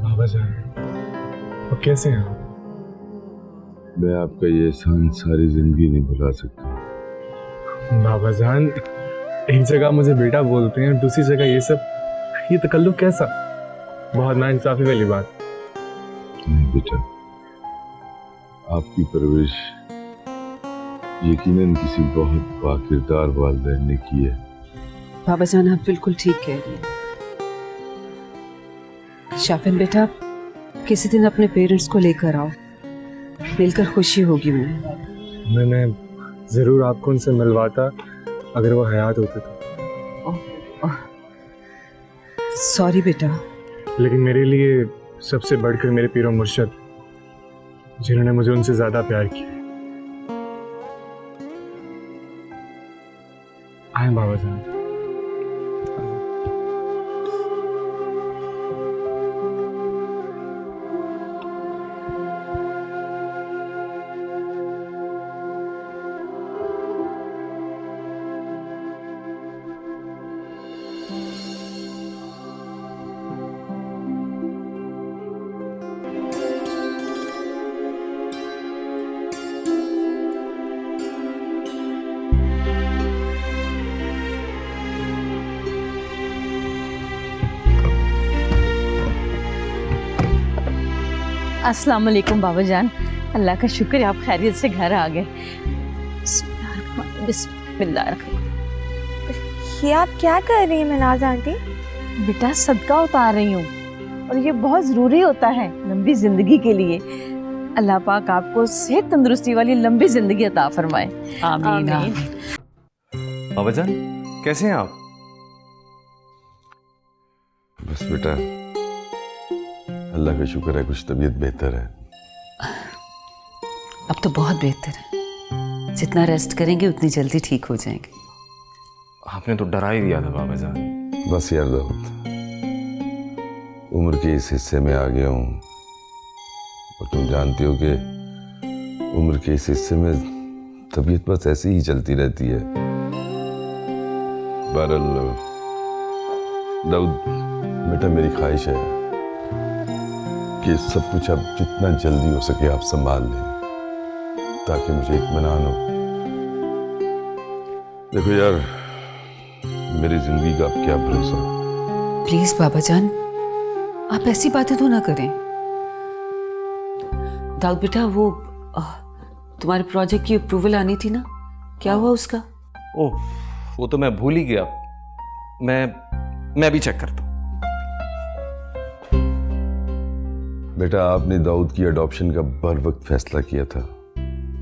बाबा जान, अब कैसे हैं आप? मैं आपका ये एहसान सारी जिंदगी नहीं भुला सकता। बाबा जान, एक जगह मुझे बेटा बोलते हैं, दूसरी जगह ये सब, ये तकल्लुफ कैसा? बहुत नाइंसाफी वाली बात। नहीं बेटा, आपकी परवरिश यकीनन किसी बहुत बाकिरदार वालिदैन ने की है। बाबा जान, आप बिल्कुल ठीक कह रही हैं। शाफिन बेटा, किसी दिन अपने पेरेंट्स को लेकर आओ, मिलकर खुशी होगी उन्हें। मैं जरूर आपको उनसे मिलवाता अगर वो हयात होते तो। सॉरी बेटा। लेकिन मेरे लिए सबसे बढ़कर मेरे पीरो मुर्शद, जिन्होंने मुझे उनसे ज्यादा प्यार किया। आए बाबा जान। अस्सलाम वालेकुम बाबा जान, अल्लाह का शुक्र है आप खैरियत से घर आ गए। बिस्मिल्लाहिर्रहमानिर्रहीम। ये आप क्या कर रही हैं मनाज आंटी? बेटा सदका उतार रही हूँ, और ये बहुत ज़रूरी होता है लंबी ज़िंदगी के लिए। अल्लाह पाक आपको सेहत तंदुरुस्ती वाली लंबी ज़िंदगी अता फरमाए। आमीन, आमीन। बाबा जान, कैसे हैं आप? बस बेटा, अल्लाह का शुक्र है, कुछ तबीयत बेहतर है। अब तो बहुत बेहतर है, जितना रेस्ट करेंगे उतनी जल्दी ठीक हो जाएंगे। आपने तो डरा ही दिया था बाबा जान। बस यार दाऊद, उम्र के इस हिस्से में आ गया हूँ, और तुम जानती हो कि उम्र के इस हिस्से में तबीयत बस ऐसी ही चलती रहती है। बहरहाल दाऊद बेटा, मेरी ख्वाहिश है कि सब कुछ अब जितना जल्दी हो सके आप संभाल लें, ताकि मुझे इत्मीनान हो। देखो यार, मेरी जिंदगी का अब क्या भरोसा। प्लीज बाबा जान, आप ऐसी बातें तो ना करें। दाऊद बेटा, वो तुम्हारे प्रोजेक्ट की अप्रूवल आनी थी ना, क्या हुआ उसका? ओह, वो तो मैं भूल ही गया। मैं अभी चेक करता हूँ। बेटा, आपने दाऊद की अडॉप्शन का बर वक्त फैसला किया था।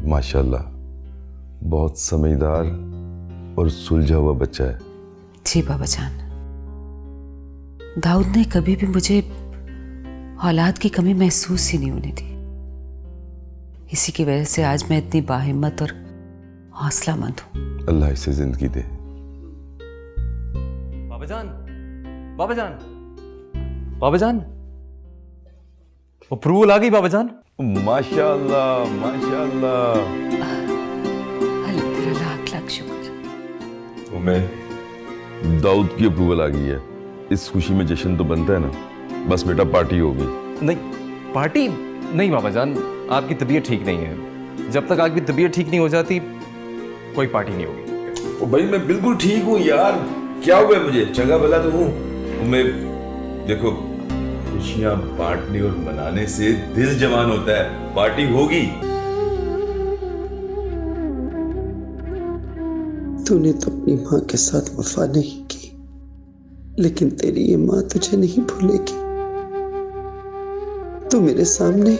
माशाल्लाह, बहुत समझदार और सुलझा हुआ बच्चा है। जी बाबा जान, दाऊद ने कभी भी मुझे औलाद की कमी महसूस ही नहीं होने दी। इसी की वजह से आज मैं इतनी बाहिम्मत और हौसलामंद हूँ। अल्लाह इसे जिंदगी दे। बाबा जान, बाबा जान, बाबा जान, अप्रूवल आ गई बाबा जान। माशाल्लाह माशाल्लाह। अल्लाह तेरा लाख लाख शुक्र। उम्मीद दाऊद की अप्रूवल आ गई है। इस खुशी में जश्न तो बनता है ना। बस बेटा, पार्टी होगी। नहीं, पार्टी नहीं बाबा जान, आपकी तबीयत ठीक नहीं है। जब तक आपकी तबीयत ठीक नहीं हो जाती कोई पार्टी नहीं होगी। ओ भाई, मैं बिल्कुल ठीक हूँ यार। क्या हुआ है मुझे? चंगा भला तो हूँ। मैं देखो, खुशियां बांटने और मनाने से दिल जवान होता है। पार्टी होगी। तूने तो अपनी माँ के साथ वफा नहीं की, लेकिन तेरी ये माँ तुझे नहीं भूलेगी। तू मेरे सामने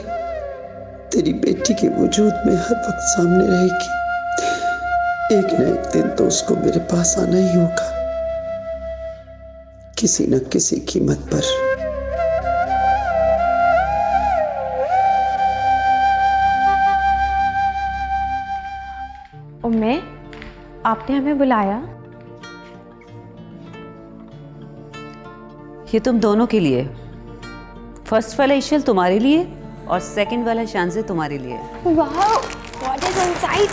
तेरी बेटी के वजूद में हर वक्त सामने रहेगी। एक न एक दिन तो उसको मेरे पास आना ही होगा, किसी न किसी कीमत पर। उम्मे, आपने हमें बुलाया? ये तुम दोनों के लिए। फर्स्ट वाला इशल तुम्हारे लिए और सेकंड वाला शांजे तुम्हारे लिए। वाह, what is inside?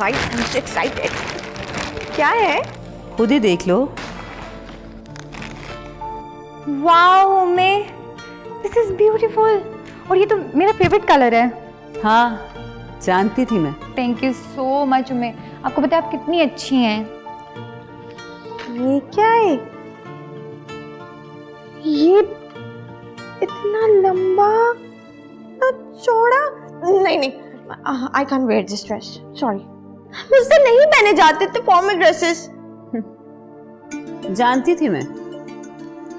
I am excited. क्या है? खुद ही देख लो। Wow Umme, this is beautiful. और ये तो मेरा फेवरेट कलर है। हाँ, जानती थी मैं। थैंक यू सो मच उम्मे। आपको पता है आप कितनी अच्छी हैं। ये क्या है? ये इतना लंबा, इतना चौड़ा? नहीं, I can't where this dress, sorry. मुझसे नहीं पहने जाते थे फॉर्मल ड्रेसेस। जानती थी मैं,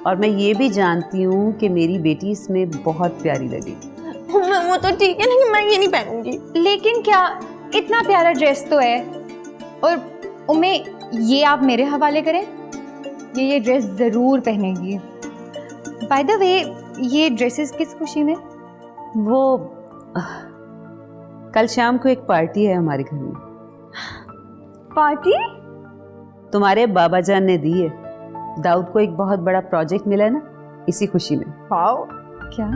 और मैं ये भी जानती हूँ कि मेरी बेटी इसमें बहुत प्यारी लगी। वो तो ठीक है, लेकिन मैं ये नहीं पहनूंगी। लेकिन क्या, इतना प्यारा ड्रेस तो है। और उम्मे, ये आप मेरे हवाले करें, ये ड्रेस जरूर पहनेगी। बाय द वे, ये ड्रेसेस किस खुशी में? वो कल शाम को एक पार्टी है हमारे घर में। पार्टी? तुम्हारे बाबा जान ने दी है। दाऊद को एक बहुत बड़ा प्रोजेक्ट मिला है ना, इसी खुशी में। वाओ, क्या?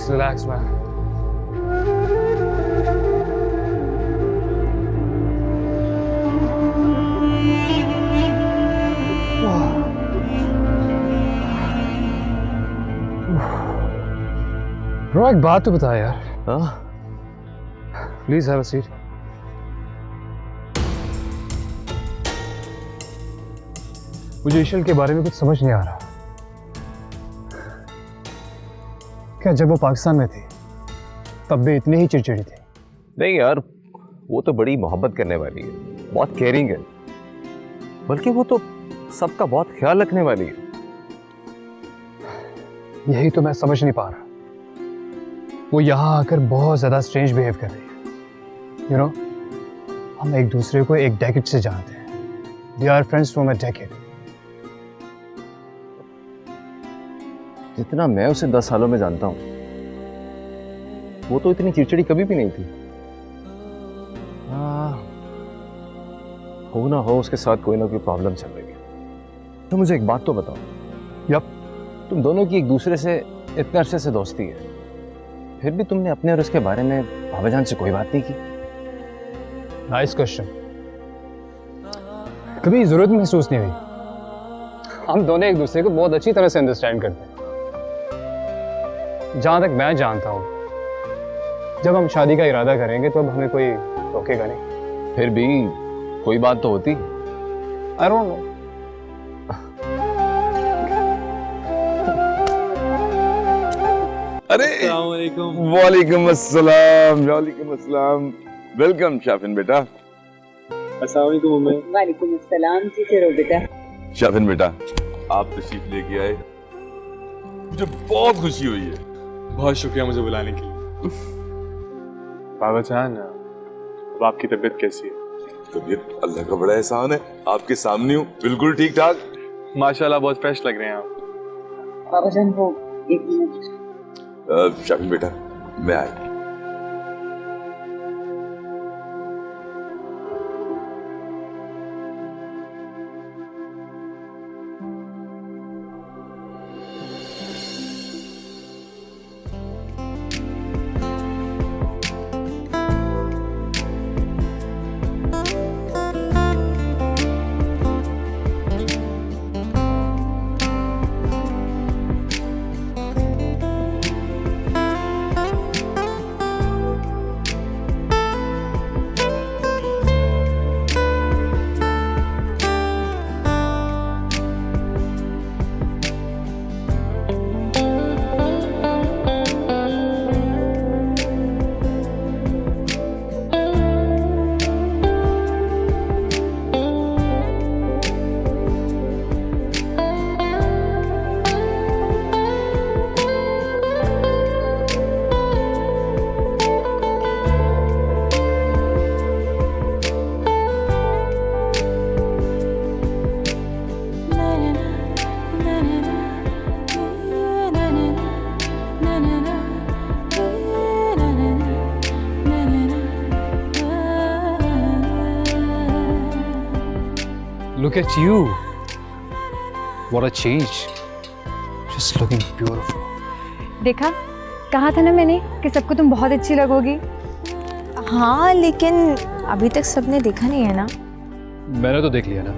Relax, man. ब्रो, एक बात तो बता यार। हाँ? Please have a seat. मुझे ईशल के बारे में कुछ समझ नहीं आ रहा। क्या जब वो पाकिस्तान में थी तब भी इतनी ही चिड़चिड़ी थी? नहीं यार, वो तो बड़ी मोहब्बत करने वाली है, बहुत केयरिंग है, बल्कि वो तो सबका बहुत ख्याल रखने वाली है। यही तो मैं समझ नहीं पा रहा। वो यहाँ आकर बहुत ज्यादा स्ट्रेंज बिहेव कर रही है। यू नो, हम एक दूसरे को एक डेकेड से जानते हैं। We are friends from a decade. जितना मैं उसे 10 सालों में जानता हूँ, वो तो इतनी चिड़चिड़ी कभी भी नहीं थी। हो ना हो उसके साथ कोई ना कोई प्रॉब्लम चल रही है। तो मुझे एक बात तो बताओ। यप। तुम दोनों की एक दूसरे से इतने अरसे से दोस्ती है, फिर भी तुमने अपने और उसके बारे में बाबा जान से कोई बात नहीं की? Nice question. कभी जरूरत महसूस नहीं हुई हम दोनों एक दूसरे को बहुत अच्छी तरह से अंडरस्टैंड करते हैं। जहां तक मैं जानता हूं, जब हम शादी का इरादा करेंगे तो अब हमें कोई रोकेगा नहीं। फिर भी कोई बात तो होती। I don't know. अरे वालेकुम अस्सलाम, वालेकुम अस्सलाम। वेलकम शाफिन बेटा। अस्सलाम वालेकुम मम्मी। वालेकुम अस्सलाम जी, चलो बेटा। शाफिन बेटा, आप तशरीफ लेके आए, मुझे बहुत खुशी हुई है। बहुत शुक्रिया मुझे बुलाने के लिए। बाबा जान, अब आपकी तबीयत कैसी है? तबीयत अल्लाह का बड़ा एहसान है, आपके सामने हूँ, बिल्कुल ठीक ठाक। माशाल्लाह बहुत फ्रेश लग रहे हैं आप। बाबा जान वो एक मिनट। शाफिन बेटा, मैं आया। Look at you. What a change. Just looking beautiful. देखा, कहा था ना मैंने कि सबको तुम बहुत अच्छी लगोगी। हाँ, लेकिन अभी तक सबने देखा नहीं है ना। मैंने तो देख लिया ना।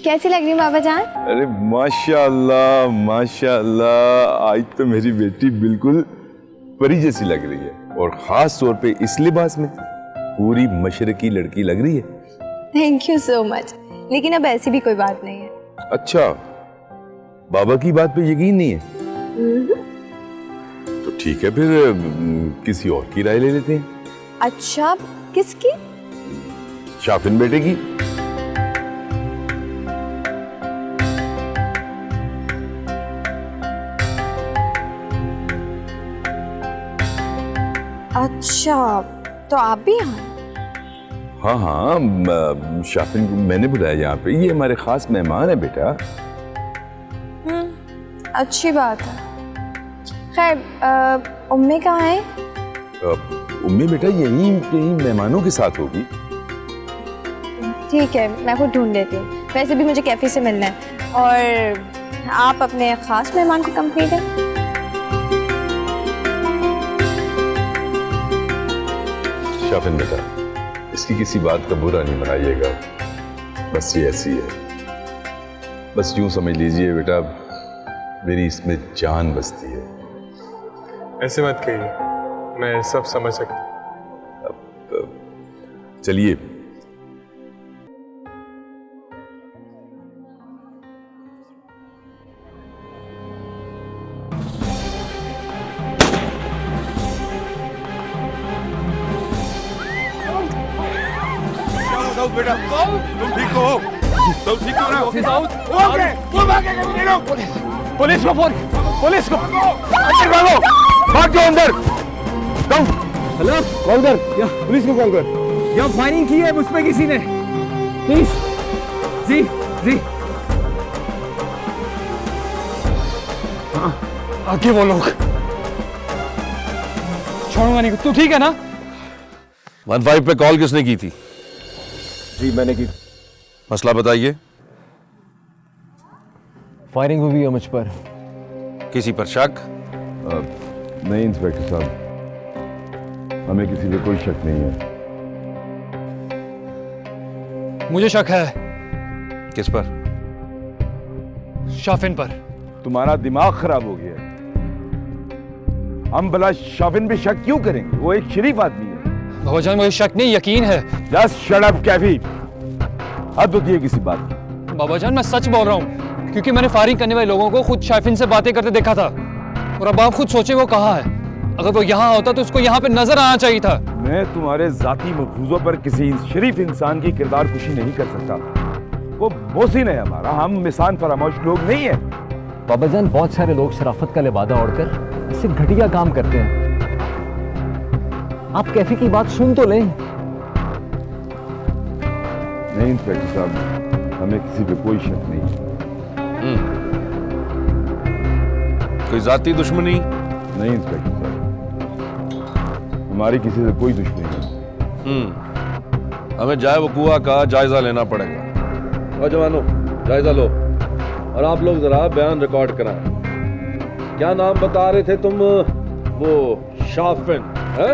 कैसी लग रही है बाबा जान? अरे माशाअल्लाह माशाअल्लाह, आज तो मेरी बेटी बिल्कुल परी जैसी लग रही है, और खास तौर पे इस लिबास में पूरी मशरकी लड़की लग रही है। थैंक यू सो मच, लेकिन अब ऐसी भी कोई बात नहीं है। अच्छा, बाबा की बात पे यकीन नहीं है? तो ठीक है, फिर किसी और की राय ले लेते हैं। अच्छा, किसकी? शाफिन बेटे की। अच्छा, तो आप भी यहाँ? हाँ हाँ, शाफिन को मैंने बुलाया यहाँ पे, ये हमारे खास मेहमान है बेटा। अच्छी बात है। खैर, उम्मी कहाँ है? उम्मी बेटा यहीं कहीं मेहमानों के साथ होगी। ठीक है, मैं खुद ढूंढ लेती हूँ। वैसे भी मुझे कैफे से मिलना है, और आप अपने खास मेहमान को कंपनी दें। शाफिन बेटा, इसकी किसी बात का बुरा नहीं बनाइएगा, बस ये ऐसी है। बस यूं समझ लीजिए बेटा, मेरी इसमें जान बसती है। ऐसे मत कहिए, मैं सब समझ सकता। चलिए, बेटा तुम ठीक हो? तुम ठीक हो ना? पुलिस को फोन, पुलिस को अंदर भागो, भाग जाओ अंदर। हेलो, कॉल कर, या पुलिस को कॉल कर। या फायरिंग की है मुझ पे किसी ने, प्लीज। जी जी, हाँ आगे वो लोग। छोड़ूंगा नहीं। तू ठीक है ना? 15 पे कॉल किसने की थी? जी मैंने की। मसला बताइए। फायरिंग हुई है मुझ पर। किसी पर शक? नहीं इंस्पेक्टर साहब, हमें किसी पे कोई शक नहीं है। मुझे शक है। किस पर? शाफिन पर। तुम्हारा दिमाग खराब हो गया है। हम भला शाफिन पे शक क्यों करेंगे? वो एक शरीफ आदमी है। बाबा जान मुझे शक नहीं यकीन है। जस्ट शट अप कैफी, हद होती है किसी बात की। बाबा जान मैं सच बोल रहा हूँ, क्योंकि मैंने फायरिंग करने वाले लोगों को खुद शाफिन से बातें करते देखा था। और अब आप खुद सोचे वो कहाँ है। अगर वो यहाँ होता तो उसको यहाँ पे नजर आना चाहिए था। मैं तुम्हारे जाती मफरूजों पर किसी शरीफ इंसान की किरदार कुशी नहीं कर सकता। वो मोहसिन है हमारा, हम मिसान फरामोश लोग नहीं है। बाबा जान बहुत सारे लोग शराफत का लिबादा ओढ़कर इससे घटिया काम करते हैं। आप कैफी की बात सुन तो लें। नहीं इंस्पेक्टर साहब, हमें किसी पे कोई शक नहीं। कोई जाती दुश्मनी? नहीं इंस्पेक्टर साहब, हमारी किसी से कोई दुश्मनी नहीं। हमें जाए वकूआ का जायजा लेना पड़ेगा। और जवानों जायजा लो, और आप लोग जरा बयान रिकॉर्ड कराएं। क्या नाम बता रहे थे तुम? वो शाफिन है?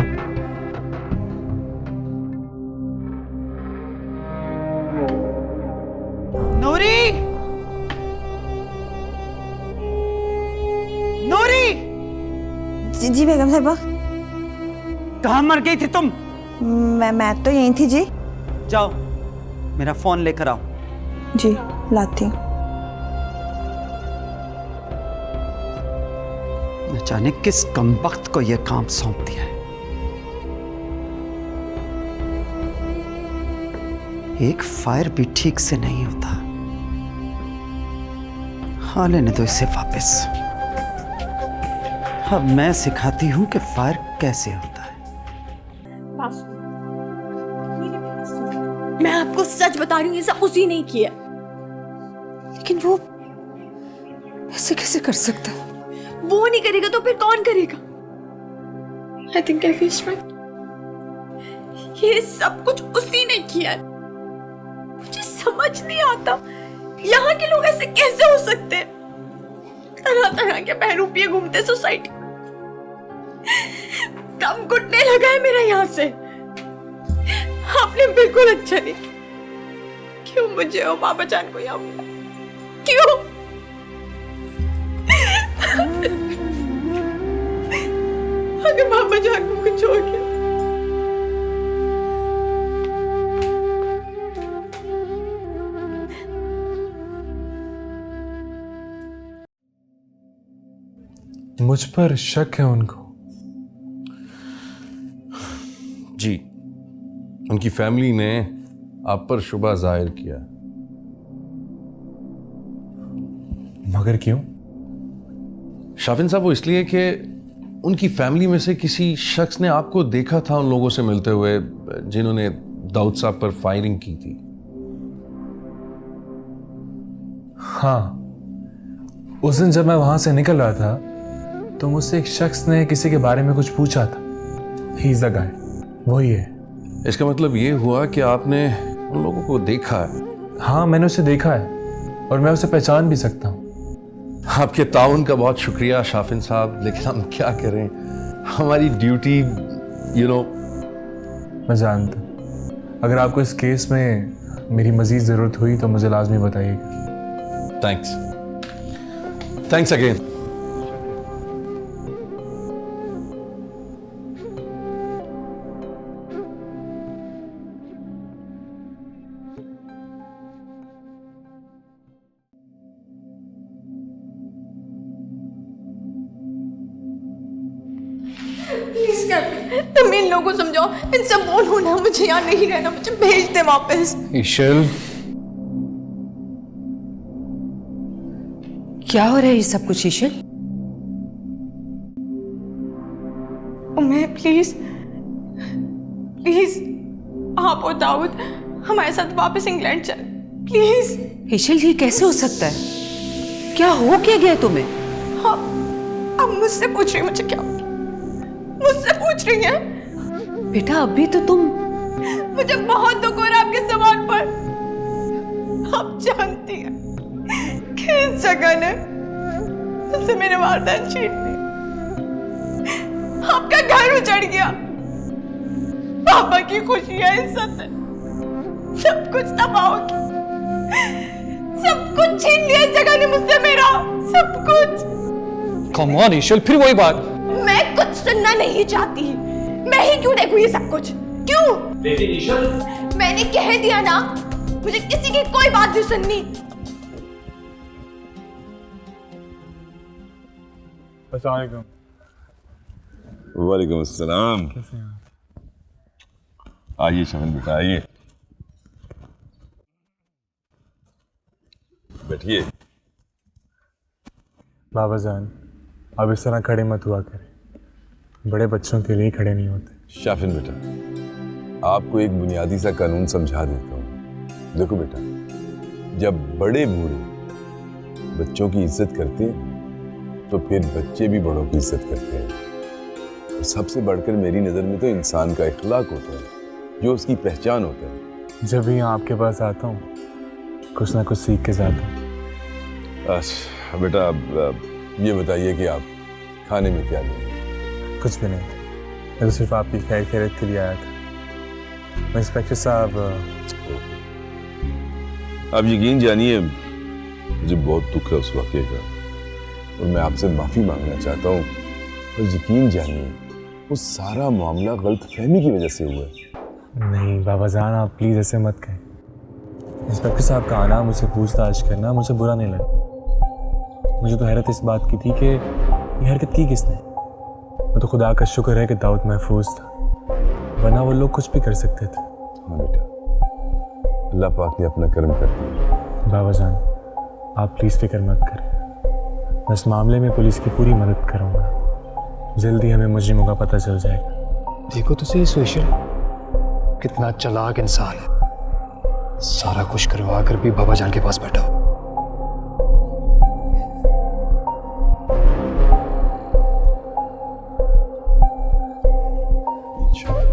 नूरी, नूरी। जी बेगम साहिबा। कहाँ मर गई थी तुम? मैं तो यहीं थी जी। जाओ मेरा फोन लेकर आओ। जी लाती हूँ। न जाने किस कमबख्त को यह काम सौंप दिया है। एक फायर भी ठीक से नहीं होता। हाँ लेने दो इसे वापस। अब मैं सिखाती हूं कि फायर कैसे होता है। मैं आपको सच बता रही हूँ, ये सब उसी ने किया। लेकिन वो ऐसे कैसे कर सकता है? वो नहीं करेगा तो फिर कौन करेगा? I think Kaifi is right. ये सब कुछ उसी ने किया है। मुझे समझ नहीं आता यहाँ के लोग ऐसे कैसे हो सकते हैं। तरह तरह के बहरूपिये घूमते सोसाइटी। दम घुटने लगा है मेरा यहाँ से। आपने बिल्कुल अच्छा नहीं। क्यों मुझे और बाबा जान को यहाँ बुलाया? क्यों? अगर बाबा जान को कुछ हो गया मुझ पर शक है उनको। जी, उनकी फैमिली ने आप पर शुबा जाहिर किया। मगर क्यों? शाफिन साहब, वो इसलिए कि उनकी फैमिली में से किसी शख्स ने आपको देखा था उन लोगों से मिलते हुए जिन्होंने दाऊद साहब पर फायरिंग की थी। हाँ, उस दिन जब मैं वहां से निकल रहा था तो मुझसे एक शख्स ने किसी के बारे में कुछ पूछा था। ही इज द गाय, वही है। इसका मतलब ये हुआ कि आपने उन लोगों को देखा है? हाँ, मैंने उसे देखा है और मैं उसे पहचान भी सकता हूँ। आपके ताउन का बहुत शुक्रिया शाफिन साहब, लेकिन हम क्या करें, हमारी ड्यूटी मैं जानता। अगर आपको इस केस में मेरी मजीद ज़रूरत हुई तो मुझे लाजमी बताइएगा। Thanks again. प्लीज कैफी, तुम इन लोगों को समझाओ, इनसे बोलो ना मुझे यहाँ नहीं रहना, मुझे भेज दे वापस। ईशल, क्या हो रहा है ये सब कुछ ईशल? उम्मे प्लीज प्लीज, आप और दाऊद हमारे साथ वापस इंग्लैंड चल प्लीज। ईशल, ये कैसे हो सकता है? क्या हो क्या गया तुम्हें? हाँ, अब मुझसे पूछ रही, मुझे क्या हो गया? मुझसे पूछ रही है? बेटा अभी तो तुम। मुझे बहुत दुख हो रहा है आपके सवाल पर। आप जानती हैं कि इस जगह ने मुझसे मेरे वालिदैन छीन लिए, आपका घर उजड़ गया, पापा की खुशी है, इज्जत है, सब कुछ तबाह हो गया। सब कुछ छीन लिया इस जगह ने मुझसे, मेरा सब कुछ। कम ऑन ईशल, फिर वही बात। मैं कुछ सुनना नहीं चाहती। मैं ही क्यों देखूं ये सब कुछ? क्यों? लेकिन ईशल, मैंने कह दिया ना, मुझे किसी की कोई बात नहीं सुननी। अस्सलाम वालेकुम। वालेकुम अस्सलाम। आइए शमन बेटा, आइए बैठिए। बाबा जान, अब इस तरह खड़े मत हुआ करें, बड़े बच्चों के लिए खड़े नहीं होते। शाफिन बेटा, आपको एक बुनियादी सा कानून समझा देता हूँ। देखो बेटा, जब बड़े बूढ़े बच्चों की इज्जत करते हैं तो फिर बच्चे भी बड़ों की इज्जत करते हैं। और सबसे बढ़कर मेरी नज़र में तो इंसान का इखलाक होता है, जो उसकी पहचान होता है। जब भी यहाँ आपके पास आता हूँ कुछ ना कुछ सीख के जाता हूँ। अच्छा बेटा, अब ये बताइए कि आप खाने में क्या लेंगे? कुछ भी नहीं, मैं तो सिर्फ आपकी खैर खैरियत के लिए आया था। इंस्पेक्टर साहब, आप यकीन जानिए मुझे बहुत दुख है उस वाक़े का, और मैं आपसे माफ़ी मांगना चाहता हूँ। और यकीन जानिए वो सारा मामला गलतफहमी की वजह से हुआ है। नहीं बाबा जान, आप प्लीज़ ऐसे मत कहें। इंस्पेक्टर साहब का आना, मुझसे पूछताछ करना मुझे बुरा नहीं लगा। मुझे तो हैरत इस बात की थी कि ये हरकत की किसने। वो तो खुदा का शुक्र है कि दाऊद महफूज था, वरना वो लोग कुछ भी कर सकते थे। हाँ बेटा, अल्लाह पाक ने अपना कर्म कर दिया। बाबा जान, आप प्लीज़ फिक्र मत करें, मैं इस मामले में पुलिस की पूरी मदद करूँगा। जल्दी हमें मुजरिमों का पता चल जाएगा। देखो तो सही सोशल, कितना चालाक इंसान है, सारा कुछ करवा कर भी बाबा जान के पास बैठा हो।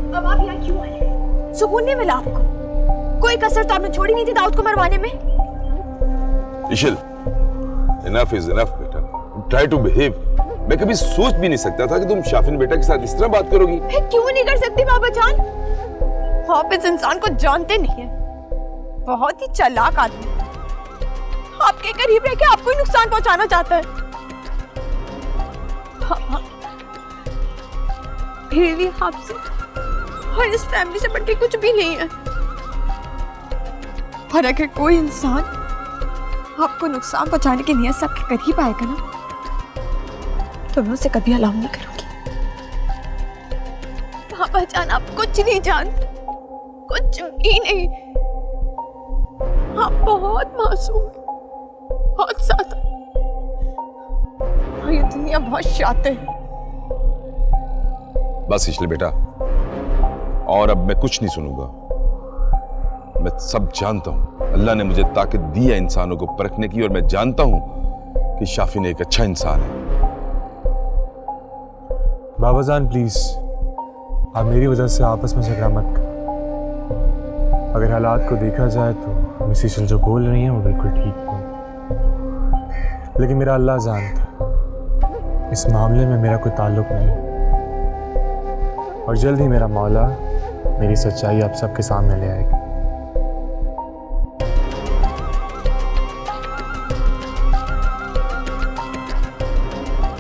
अब आप यहाँ क्यों आए? सुकून नहीं मिला आपको? कोई कसर तो आपने छोड़ी नहीं थी दाऊद को मरवाने में। इशल, enough is enough बेटा, try to behave। मैं कभी सोच भी नहीं सकता था कि तुम शाफिन बेटा के साथ इस तरह बात करोगी। मैं क्यों नहीं कर सकती बाबा जान? आप इस इंसान को जानते नहीं है, बहुत ही चालाक आदमी, आपके करीब रह के आपको ही नुकसान पहुंचाना चाहता है। हाँ, फिर भी आपसे और इस फैमिली से बढ़ के कुछ भी नहीं है। और अगर कोई इंसान आपको नुकसान पहुंचाने की नीयत से आपके करीब आएगा ना, तो मैं उसे कभी अलाउ नहीं करूंगी। पापा जान, आप कुछ नहीं जानते, कुछ भी नहीं। आप बहुत मासूम, बहुत ज्यादा। और ये दुनिया बहुत शातिर है। बस इशल बेटा, और अब मैं कुछ नहीं सुनूंगा। मैं सब जानता हूं, अल्लाह ने मुझे ताकत दी है इंसानों को परखने की, और मैं जानता हूं कि शाफिन एक अच्छा इंसान है। बाबा जान प्लीज, आप मेरी वजह से आपस में झगड़ा मत करो। अगर हालात को देखा जाए तो मिस ईशल जो बोल रही हैं वो बिल्कुल ठीक बोल, लेकिन मेरा अल्लाह जानता, इस मामले में मेरा कोई ताल्लुक नहीं, और जल्द ही मेरा मौला मेरी सच्चाई आप सबके सामने ले आएगा।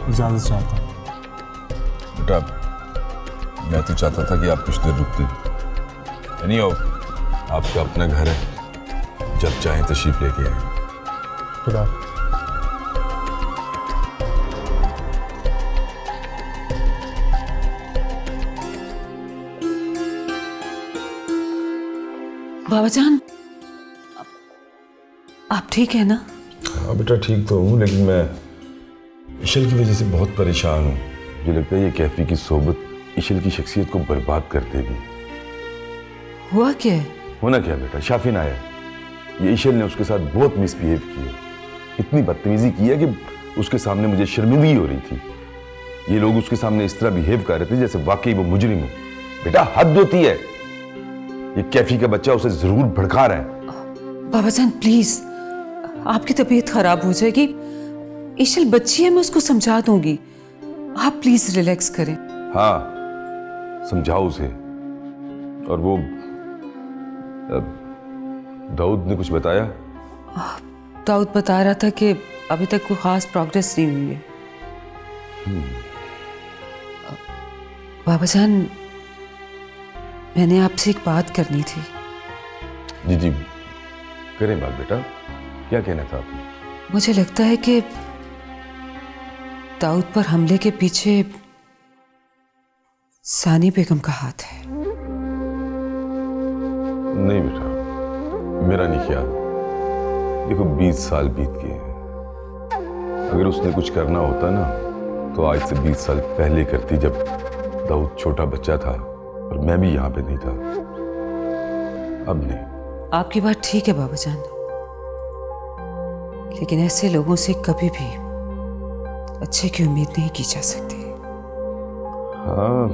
इजाजत चाहता हूँ। बेटा, मैं तो चाहता था कि आप कुछ देर रुकते। नहीं हो, आपका अपना घर है, जब चाहें तशरीफ लेके आए। खुदा। बाबा जान, आप ठीक है ना? हाँ बेटा, ठीक तो हूँ, लेकिन मैं इशल की वजह से बहुत परेशान हूँ। मुझे लगता है ये कैफी की सोबत इशल की शख्सियत को बर्बाद कर देगी। हुआ क्या? होना क्या बेटा, शाफिन आया, ये इशल ने उसके साथ बहुत मिसबिहेव किया, इतनी बदतमीजी की है कि उसके सामने मुझे शर्मिंदगी हो रही थी। ये लोग उसके सामने इस तरह बिहेव कर रहे थे जैसे वाकई वो मुजरिम हो। बेटा, हद होती है, ये कैफी का बच्चा उसे जरूर भड़का रहा है। बाबा जान प्लीज, आपकी तबीयत खराब हो जाएगी। इशल बच्ची है, मैं उसको समझा दूंगी, आप प्लीज रिलैक्स करें। हाँ, समझाओ उसे, और वो दाऊद ने कुछ बताया? दाऊद बता रहा था कि अभी तक कोई खास प्रोग्रेस नहीं हुई है। बाबा जान, मैंने आपसे एक बात करनी थी। जी जी, करें बात बेटा, क्या कहना था आपने? मुझे लगता है कि दाऊद पर हमले के पीछे सानी बेगम का हाथ है। नहीं बेटा, मेरा नहीं ख्याल। देखो 20 साल बीत गए, अगर उसने कुछ करना होता ना तो आज से 20 साल पहले करती, जब दाऊद छोटा बच्चा था और मैं भी यहाँ पे नहीं था। अब नहीं। आपकी बात ठीक है बाबा जान, लेकिन ऐसे लोगों से कभी भी अच्छे की उम्मीद नहीं की जा सकती। हाँ,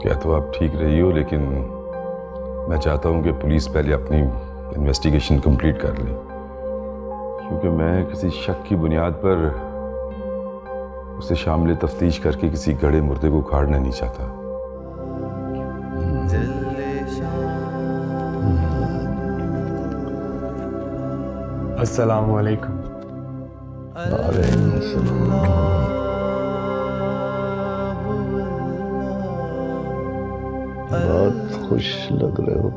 क्या तो आप ठीक रही हो, लेकिन मैं चाहता हूँ कि पुलिस पहले अपनी इन्वेस्टिगेशन कंप्लीट कर ले, क्योंकि मैं किसी शक की बुनियाद पर उसे शामिल तफ्तीश करके किसी गड़े मुर्दे को उखाड़ना नहीं चाहता। अस्सलामु अलैकुम। बहुत खुश लग रहे हो।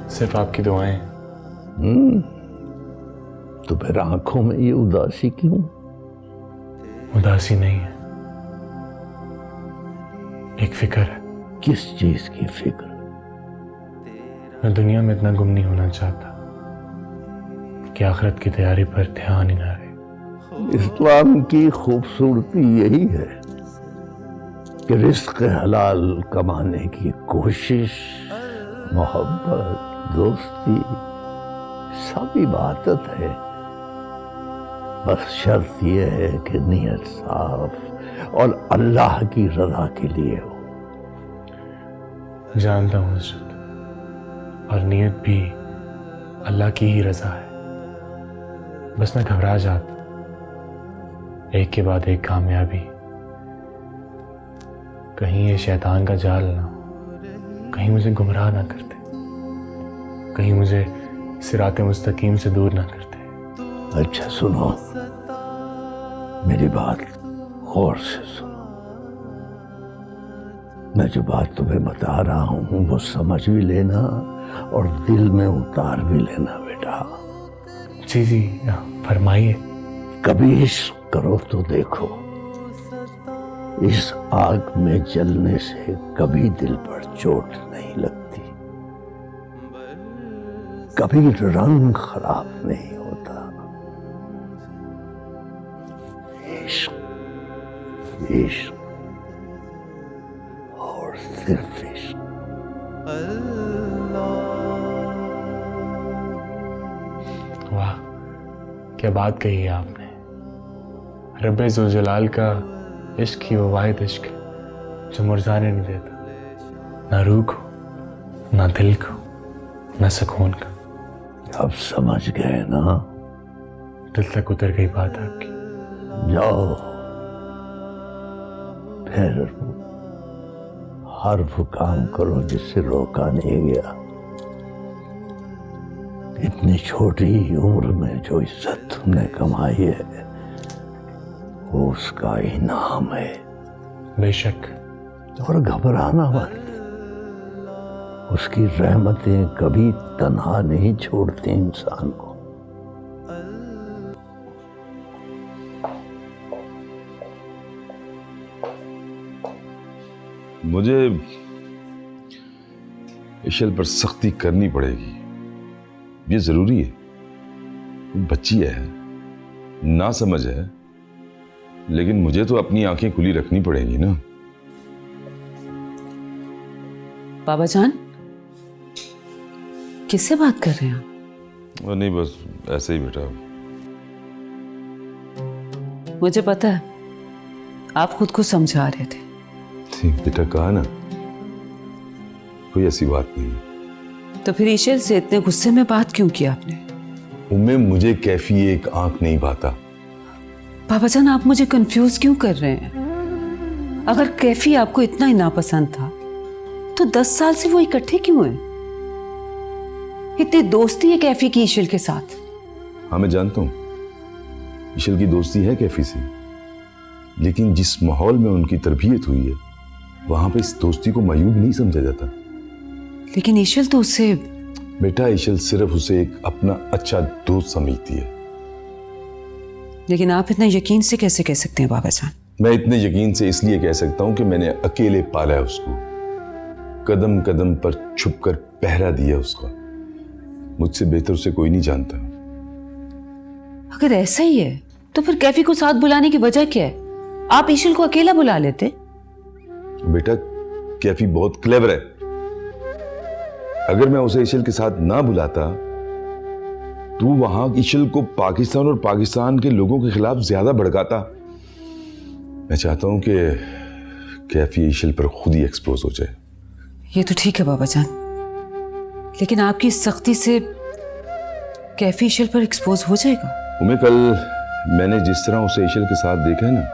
सिर्फ आपकी दुआएं। तो फिर आंखों में ये उदासी क्यों? उदासी नहीं है, एक फिक्र है। किस चीज की फिक्र? मैं दुनिया में इतना गुम नहीं होना चाहता कि आखिरत की तैयारी पर ध्यान ही ना रहे। इस्लाम की खूबसूरती यही है कि रिस्क हलाल कमाने की कोशिश, मोहब्बत, दोस्ती सब इबादत है। बस शर्त यह है कि नीयत साफ और अल्लाह की रजा के लिए हो। जानता हूँ हज़रत, और नीयत भी अल्लाह की ही रजा है। बस मैं घबरा जाता, एक के बाद एक कामयाबी, कहीं ये शैतान का जाल ना हो, कहीं मुझे गुमराह ना करते, कहीं मुझे सिराते मुस्तकीम से दूर ना करते। अच्छा सुनो, मेरी बात गौर से सुनो। मैं जो बात तुम्हें बता रहा हूं वो समझ भी लेना और दिल में उतार भी लेना बेटा। जी जी, फरमाइए। कभी इश्क करो तो देखो, इस आग में जलने से कभी दिल पर चोट नहीं लगती, कभी रंग खराब नहीं होता। इश्क इश्क और सिर्फ इश्क। वाह, क्या बात कही है आपने। रब्बे ज़ुल-जलाल का इश्क ही वो वाहिद इश्क है जो मुरझाने नहीं देता, ना रूह को, ना दिल को, ना सुकून का। अब समझ गए ना? दिल तक उतर गई बात आपकी। जाओ फिर हर वो काम करो जिससे रोका नहीं गया। इतनी छोटी उम्र में जो इज्जत तुमने कमाई है वो उसका इनाम है। बेशक। और घबराना मत, उसकी रहमतें कभी तन्हा नहीं छोड़ती इंसान को। मुझे इशल पर सख्ती करनी पड़ेगी, ये जरूरी है। बच्ची है, ना समझ है, लेकिन मुझे तो अपनी आंखें खुली रखनी पड़ेगी ना। बाबा जान, किससे बात कर रहे हैं आप? और नहीं, बस ऐसे ही बेटा। मुझे पता है, आप खुद को समझा रहे थे। बेटा कहा ना, कोई ऐसी बात नहीं। तो फिर ईशल से इतने गुस्से में बात क्यों की आपने? उम्मे मुझे कैफी एक आंख नहीं भाता। बाबा जान, आप मुझे कंफ्यूज क्यों कर रहे हैं? अगर कैफी आपको इतना ही नापसंद था तो 10 साल से वो इकट्ठे क्यों हैं? इतनी दोस्ती है कैफी की ईशल के साथ। हाँ मैं जानता हूँ ईशल की दोस्ती है कैफी से, लेकिन जिस माहौल में उनकी तरबियत हुई है वहां पे इस दोस्ती को मायूब नहीं समझा जाता। लेकिन ईशल तो उससे बेटा, ईशल सिर्फ उसे एक अपना अच्छा दोस्त समझती है। लेकिन आप इतना यकीन से कैसे कह सकते हैं बाबा जान? मैं इतने यकीन से इसलिए कह सकता हूं कि मैंने अकेले पाला है उसको, कदम कदम पर छुपकर पहरा दिया उसका। मुझसे बेहतर उसे कोई नहीं जानता। अगर ऐसा ही है तो फिर कैफी को साथ बुलाने की वजह क्या है? आप ईशल को अकेला बुला लेते। बेटा, कैफी बहुत क्लेवर है। अगर मैं उसे ईशल के साथ ना बुलाता तो वहां ईशल को पाकिस्तान और पाकिस्तान के लोगों के खिलाफ ज्यादा भड़काता। मैं चाहता हूं कि कैफी ईशल पर खुद ही एक्सपोज हो जाए। ये तो ठीक है बाबा जान, लेकिन आपकी सख्ती से कैफी ईशल पर एक्सपोज हो जाएगा। उमे, कल मैंने जिस तरह उसे ईशल के साथ देखा है ना,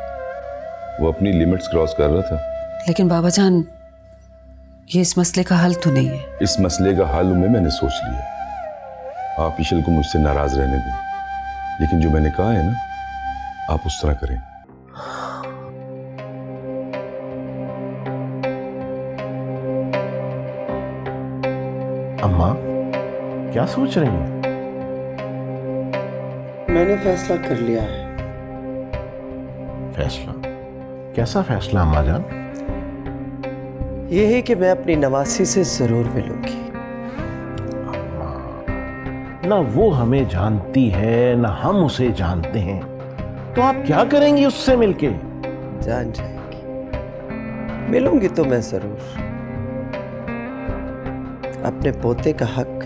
वो अपनी लिमिट्स क्रॉस कर रहा था। लेकिन बाबा जान, ये इस मसले का हल तो नहीं है। इस मसले का हल उमे मैंने सोच लिया। आप ईशल को मुझसे नाराज रहने दें, लेकिन जो मैंने कहा है ना, आप उस तरह करें। अम्मा क्या सोच रही हैं? मैंने फैसला कर लिया है। फैसला? कैसा फैसला अम्मा जान? ये है कि मैं अपनी नवासी से जरूर मिलूंगी। ना वो हमें जानती है ना हम उसे जानते हैं, तो आप क्या करेंगी उससे मिलके? जान जाएगी। मिलूंगी तो मैं जरूर। अपने पोते का हक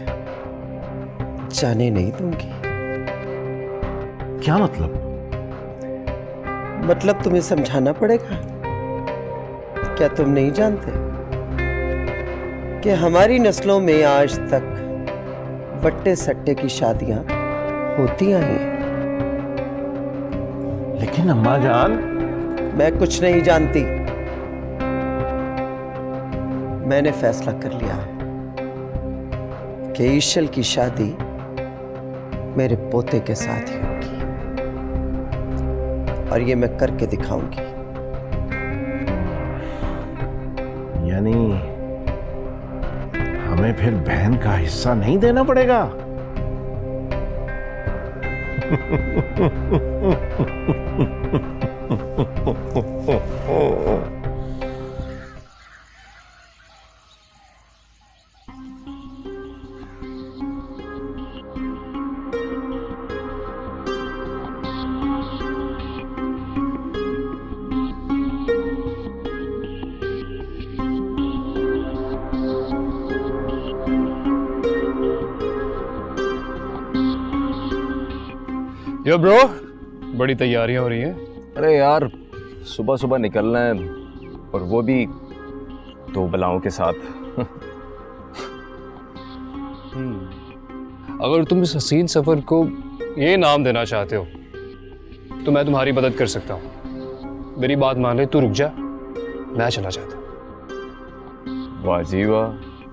जाने नहीं दूंगी। क्या मतलब? मतलब तुम्हें समझाना पड़ेगा। क्या तुम नहीं जानते कि हमारी नस्लों में आज तक वट्टे सट्टे की शादियां होती आई हैं? लेकिन अम्मा जान, मैं कुछ नहीं जानती। मैंने फैसला कर लिया है कि ईशल की शादी मेरे पोते के साथ ही होगी, और ये मैं करके दिखाऊंगी। यानी हमें फिर बहन का हिस्सा नहीं देना पड़ेगा? यो ब्रो, बड़ी तैयारियां हो रही हैं। अरे यार, सुबह सुबह निकलना है, और वो भी 2 बलाओं के साथ। अगर तुम इस हसीन सफर को ये नाम देना चाहते हो तो मैं तुम्हारी मदद कर सकता हूँ। मेरी बात मान ले, तू रुक जा, मैं चला जाता हूँ। वाह जी वाह,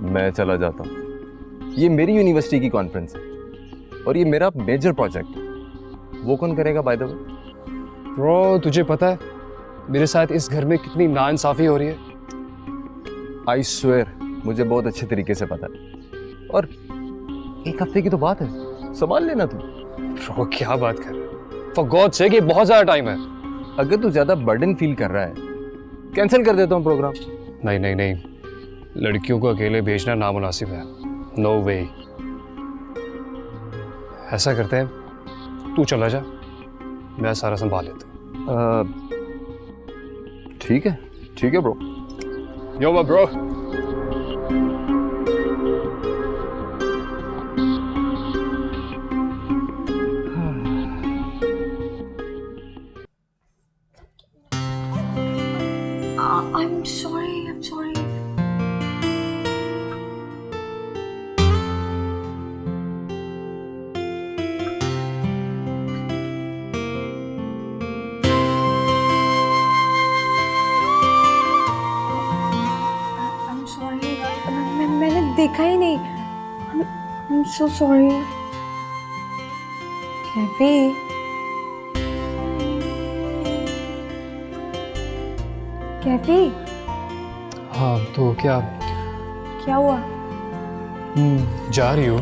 मैं चला जाता हूँ। ये मेरी यूनिवर्सिटी की कॉन्फ्रेंस है और ये मेरा मेजर प्रोजेक्ट है। वो कौन करेगा बाय द वे? ब्रो, तुझे पता है मेरे साथ इस घर में कितनी नाइंसाफी हो रही है? आई स्वेयर, मुझे बहुत अच्छे तरीके से पता है। और 1 हफ्ते की तो बात है, संभाल लेना तू। ब्रो, क्या बात कर रहे हो? फॉर गॉड सेक, ये बहुत ज्यादा टाइम है। अगर तू ज्यादा बर्डन फील कर रहा है, कैंसिल कर देता हूँ प्रोग्राम। नहीं नहीं नहीं, लड़कियों को अकेले भेजना नामुनासिब है। नो वे। ऐसा करते हैं, तू चला जा, मैं सारा संभाल लेता हूँ। ठीक है bro. Yo my bro. I'm sorry. देखा ही नहीं। I'm so sorry। Kaifi, Kaifi, हाँ तो क्या? क्या हुआ? जा रही हो?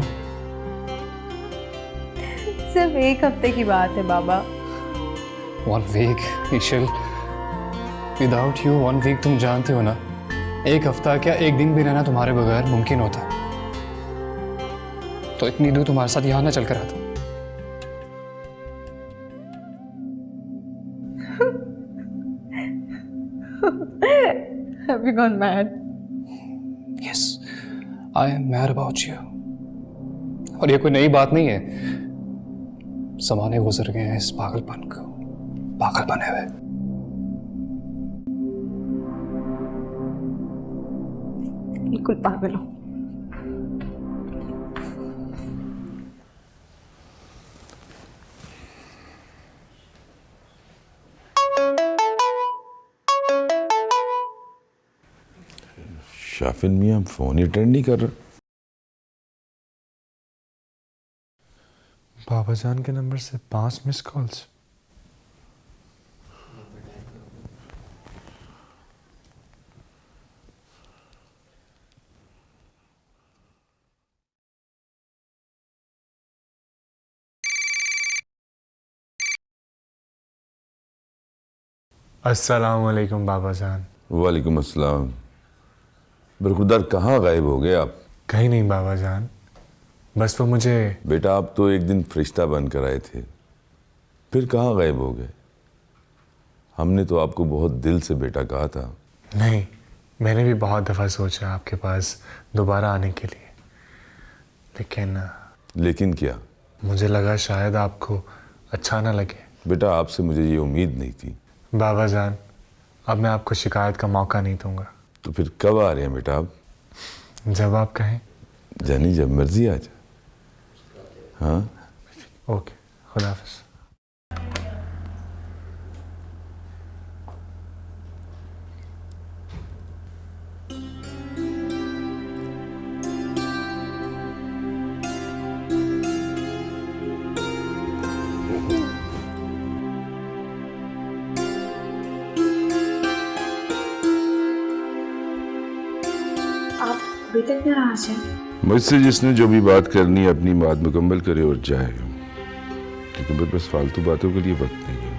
सिर्फ एक हफ्ते की बात है बाबा। 1 वीक ईशल, विदाउट यू 1 वीक, तुम जानते हो ना, एक हफ्ता क्या एक दिन भी रहना तुम्हारे बगैर मुमकिन होता। तो इतनी दूर तुम्हारे साथ यहाँ ना चल कर आता। Have you gone mad? Yes, I am mad about you। और ये कोई नई बात नहीं है, ज़माने गुजर गए हैं इस पागलपन को, पागल बने हुए। बिल्कुल पागल हो। शाफिन मियाँ फोन ही अटेंड नहीं कर रहा। बाबा जान के नंबर से 5 मिस कॉल्स। अस्सलाम वालेकुम बाबा जान। वालेकुम अस्सलाम। बरखुरदार कहाँ गायब हो गए आप? कहीं नहीं बाबा जान, बस वो मुझे। बेटा आप तो एक दिन फरिश्ता बनकर आए थे, फिर कहाँ गायब हो गए? हमने तो आपको बहुत दिल से बेटा कहा था। नहीं, मैंने भी बहुत दफ़ा सोचा आपके पास दोबारा आने के लिए, लेकिन क्या? मुझे लगा शायद आपको अच्छा ना लगे। बेटा आपसे मुझे ये उम्मीद नहीं थी। बाबा जान, अब मैं आपको शिकायत का मौका नहीं दूंगा। तो फिर कब आ रहे हैं बेटा आप? जब आप कहें। जानी जब मर्जी आ जा। हाँ ओके, खुदा हाफिज़। अभी तक नाराज है? मुझसे जिसने जो भी बात करनी है अपनी बात मुकम्मल करे और जाए, क्योंकि मेरे पास फालतू बातों के लिए वक्त नहीं है।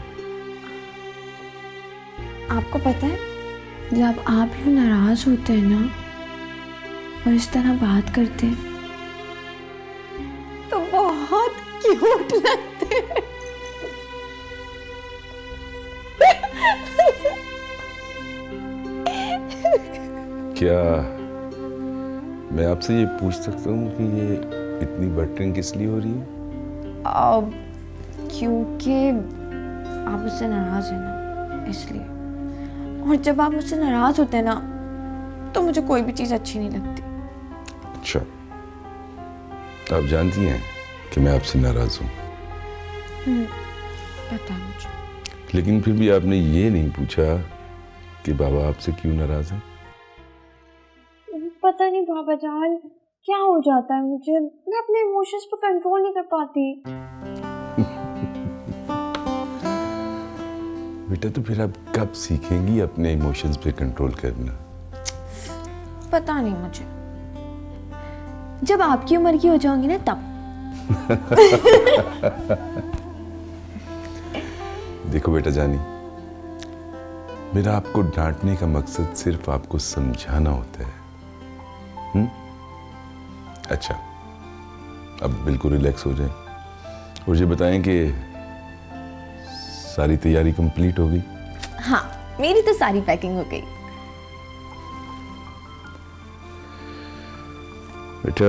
आपको पता है, जब आप यूँ नाराज होते हैं ना और इस तरह बात करते हैं तो बहुत क्यूट लगते हैं। क्या मैं आपसे ये पूछ सकता हूँ कि ये इतनी बटरिंग किस लिए हो रही है? क्योंकि आप मुझसे नाराज हैं ना, इसलिए। और जब आप मुझसे नाराज होते हैं ना तो मुझे कोई भी चीज़ अच्छी नहीं लगती। अच्छा, आप जानती हैं कि मैं आपसे नाराज हूँ। पता है मुझे। लेकिन फिर भी आपने ये नहीं पूछा कि बाबा आपसे क्यों नाराज हैं? पता नहीं बाबा जान, क्या हो जाता है मुझे, मैं अपने इमोशंस पर कंट्रोल नहीं कर पाती। बेटा तो फिर आप कब सीखेंगी अपने इमोशंस पे कंट्रोल करना? पता नहीं मुझे, जब आपकी उम्र की हो जाऊंगी ना तब। देखो बेटा जानी, मेरा आपको डांटने का मकसद सिर्फ आपको समझाना होता है। अच्छा, अब बिल्कुल रिलैक्स हो जाए और ये बताएं कि सारी तैयारी कंप्लीट हो गई? हाँ, मेरी तो सारी पैकिंग हो गई। बेटा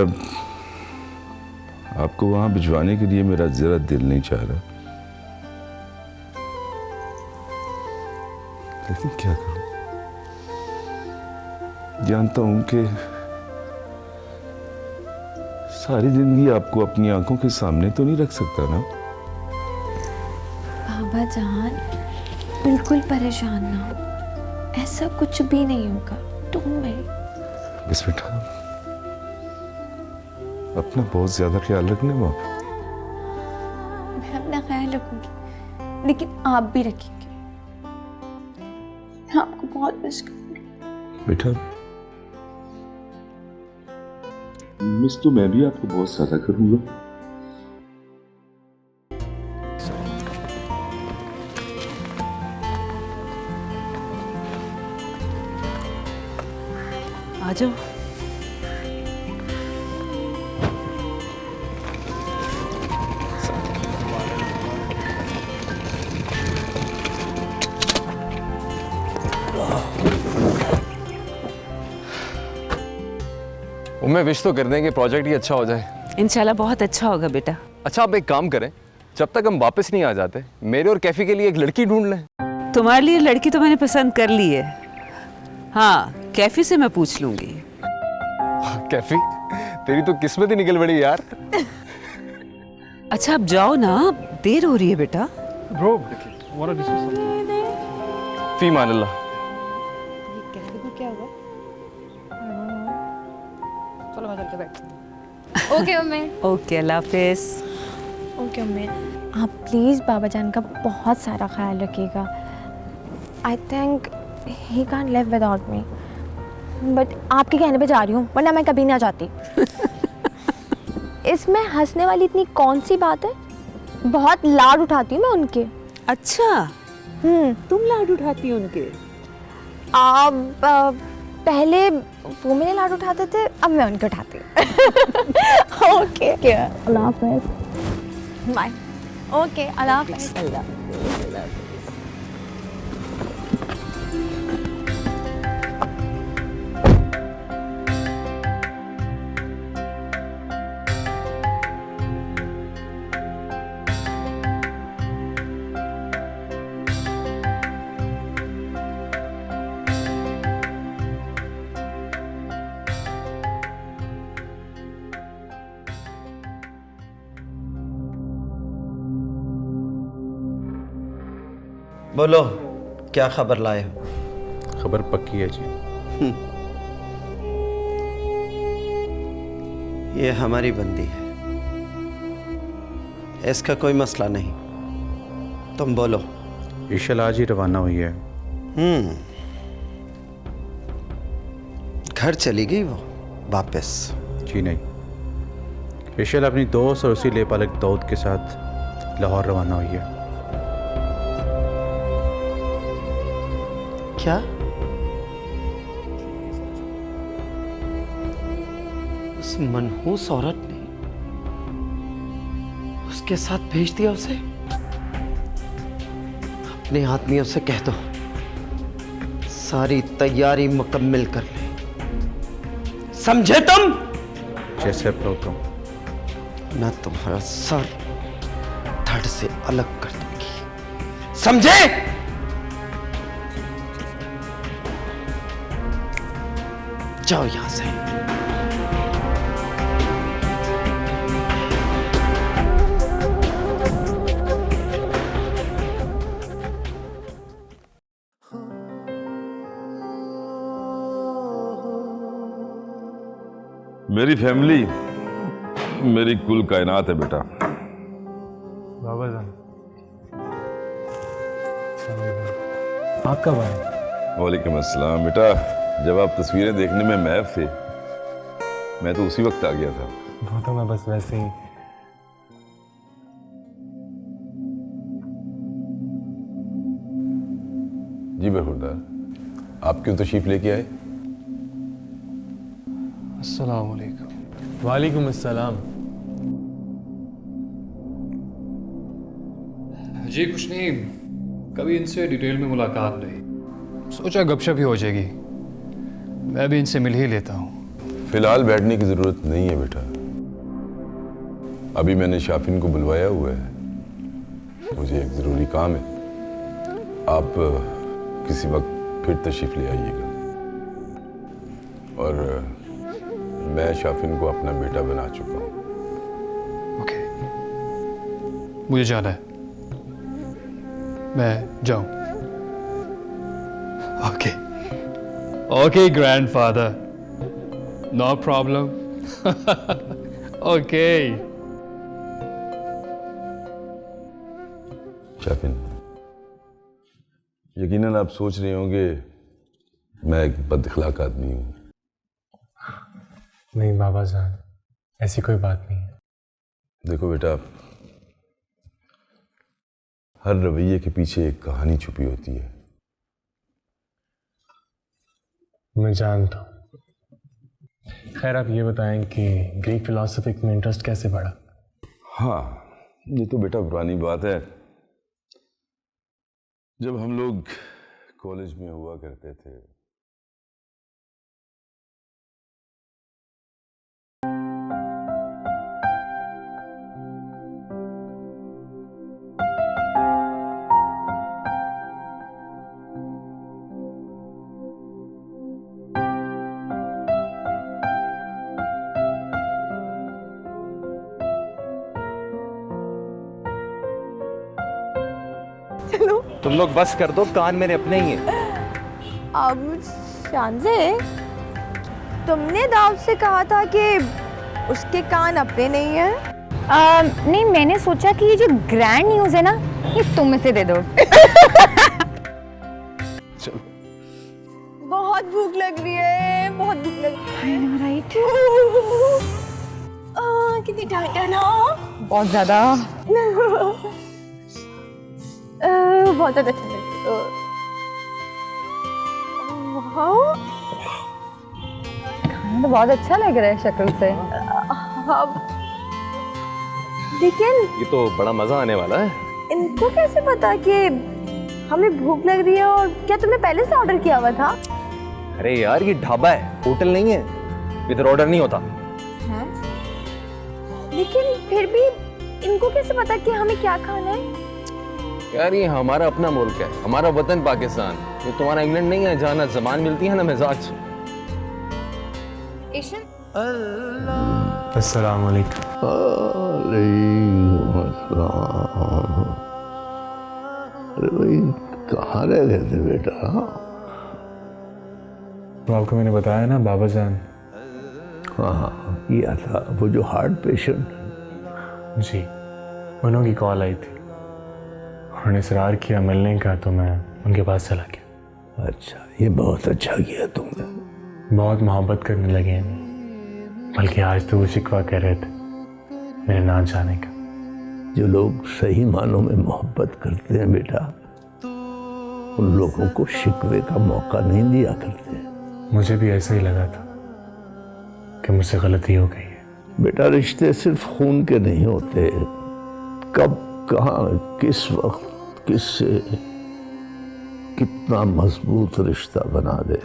आपको वहां भिजवाने के लिए मेरा जरा दिल नहीं चाह रहा, लेकिन क्या करूं? जानता हूं कि सारी जिंदगी आपको अपनी आंखों के सामने तो नहीं रख सकता ना। बाबा जान, बिल्कुल परेशान ना हो, ऐसा कुछ भी नहीं होगा। Don't worry. बस बेटा, अपना बहुत ज्यादा ख्याल रखने माँ। मैं अपना ख्याल रखूंगी, लेकिन आप भी रखेंगे। मैं आपको बहुत मिस करूंगी। बेटा, मिस तो मैं भी आपको बहुत ज्यादा करूंगा। आ जाओ। मैं विश तो कर दें कि प्रोजेक्ट ही अच्छा हो जाए। इंशाल्लाह बहुत अच्छा होगा बेटा। अच्छा, आप एक काम करें, जब तक हम वापस नहीं आ जाते, मेरे और कैफी के लिए एक लड़की ढूंढ लें। तुम्हारे लिए लड़की तो मैंने पसंद कर ली है। हाँ, कैफी से मैं पूछ लूंगी। कैफी, तेरी तो किस्मत ही निकल पड़ी यार। अच्छा, अब जाओ ना, देर हो रही है बेटा। Bro, what are this? फी मान अल्लाह। कैफी को क्या हुआ? चलो मैं चल के बैठ। Okay mummy. ओके, अल्लाह हाफिज। ओके मम्मी, आप प्लीज़ बाबा जान का बहुत सारा ख्याल रखिएगा। I think he can't live without me, but आपके कहने पे जा रही हूँ, वरना मैं कभी ना जाती। इसमें हंसने वाली इतनी कौन सी बात है? बहुत लाड उठाती हूँ मैं उनके। अच्छा, तुम लाड उठाती हो उनके? पहले वो मेरे लाड उठाते थे, अब मैं उनके उठाती हूँ। ओके, अल्लाह हाफ़िज़। बाय। ओके, अल्लाह हाफ़िज़। बोलो, क्या खबर लाए हो? खबर पक्की है जी। ये हमारी बंदी है, इसका कोई मसला नहीं। तुम बोलो। ईशल आज ही रवाना हुई है। घर चली गई वो वापस? जी नहीं, ईशल अपनी दोस्त और उसी लेपालक दाऊद के साथ लाहौर रवाना हुई है। क्या? उस मनहूस औरत ने उसके साथ भेज दिया उसे? अपने आदमियों से कह दो सारी तैयारी मुकम्मल कर ले, समझे तुम? जैसे आप लोग तुम। मैं तुम्हारा सर धड़ से अलग कर दूंगी, समझे? जाओ यहां से। मेरी फैमिली मेरी कुल कायनात है बेटा। बाबा जान, आप कब आए? वालेकुम अस्सलाम। बेटा, जब आप तस्वीरें देखने में महफ थे, मैं तो उसी वक्त आ गया था। वो तो मैं बस वैसे ही। जी बरखुरदार, आप क्यों तशरीफ लेके आए? अस्सलाम वालेकुम। वालेकुम अस्सलाम। जी कुछ नहीं, कभी इनसे डिटेल में मुलाकात नहीं, सोचा गपशप ही हो जाएगी। मैं भी इनसे मिल ही लेता हूँ। फिलहाल बैठने की जरूरत नहीं है बेटा, अभी मैंने शाफिन को बुलवाया हुआ है, मुझे एक जरूरी काम है। आप किसी वक्त फिर तशरीफ ले आइएगा, और मैं शाफिन को अपना बेटा बना चुका हूँ। ओके, मुझे जाना है, मैं जाऊं? Okay okay grandfather, no problem. Okay. Shafin, यकीनन आप सोच रहे होंगे मैं एक बदअखलाक आदमी हूं। नहीं बाबा जान, ऐसी कोई बात नहीं है। देखो बेटा, हर रवैये के पीछे एक कहानी छुपी होती है। मैं जानता हूँ। खैर आप ये बताएं कि ग्रीक फिलॉसफी में इंटरेस्ट कैसे बढ़ा? हाँ, ये तो बेटा पुरानी बात है। जब हम लोग कॉलेज में हुआ करते थे, चलो तुम लोग बस कर दो, कान मेरे अपने ही हैं। अब शांजे, तुमने दाऊद से कहा था कि उसके कान अपने नहीं हैं। नहीं, मैंने सोचा कि ये जो ग्रैंड न्यूज़ है ना, ये तुम इसे दे दो। चलो। बहुत भूख लग रही है, बहुत भूख लग रही है। राइट। कितनी टाइट है ना? बहुत ज़्यादा। बहुत ज़्यादा ठंड है। खाना तो बहुत अच्छा लग रहा है शक्ल से। लेकिन ये तो बड़ा मजा आने वाला है। इनको कैसे पता कि हमें भूख लग रही है? और क्या तुमने पहले से ऑर्डर किया हुआ था? अरे यार, ये ढाबा है, होटल नहीं है, इधर ऑर्डर नहीं होता। हाँ? लेकिन फिर भी इनको कैसे पता कि हमें क्या खाना है? यार ये हमारा अपना मुल्क है, हमारा वतन पाकिस्तान। ये तुम्हारा इंग्लैंड नहीं है जहाँ ना जबान मिलती है ना मिजाज। अस्सलाम वालेकुम। अरे भाई, कहाँ रह गए थे बेटा? तो आपको मैंने बताया ना बाबा जान। हाँ, किया था। वो जो हार्ट पेशेंट। जी, उन्हों की कॉल आई थी, उन्होंने इसरार किया मिलने का, तो मैं उनके पास चला गया। अच्छा, ये बहुत अच्छा किया तुमने। बहुत मोहब्बत करने लगे हैं, बल्कि आज तो वो शिकवा कर रहे थे मेरे ना जाने का। जो लोग सही मानों में मोहब्बत करते हैं बेटा, उन लोगों को शिकवे का मौका नहीं दिया करते। मुझे भी ऐसा ही लगा था कि मुझसे गलती हो गई है। बेटा, रिश्ते सिर्फ खून के नहीं होते। कब, कहाँ, किस वक्त, किससे कितना मजबूत रिश्ता बना दे,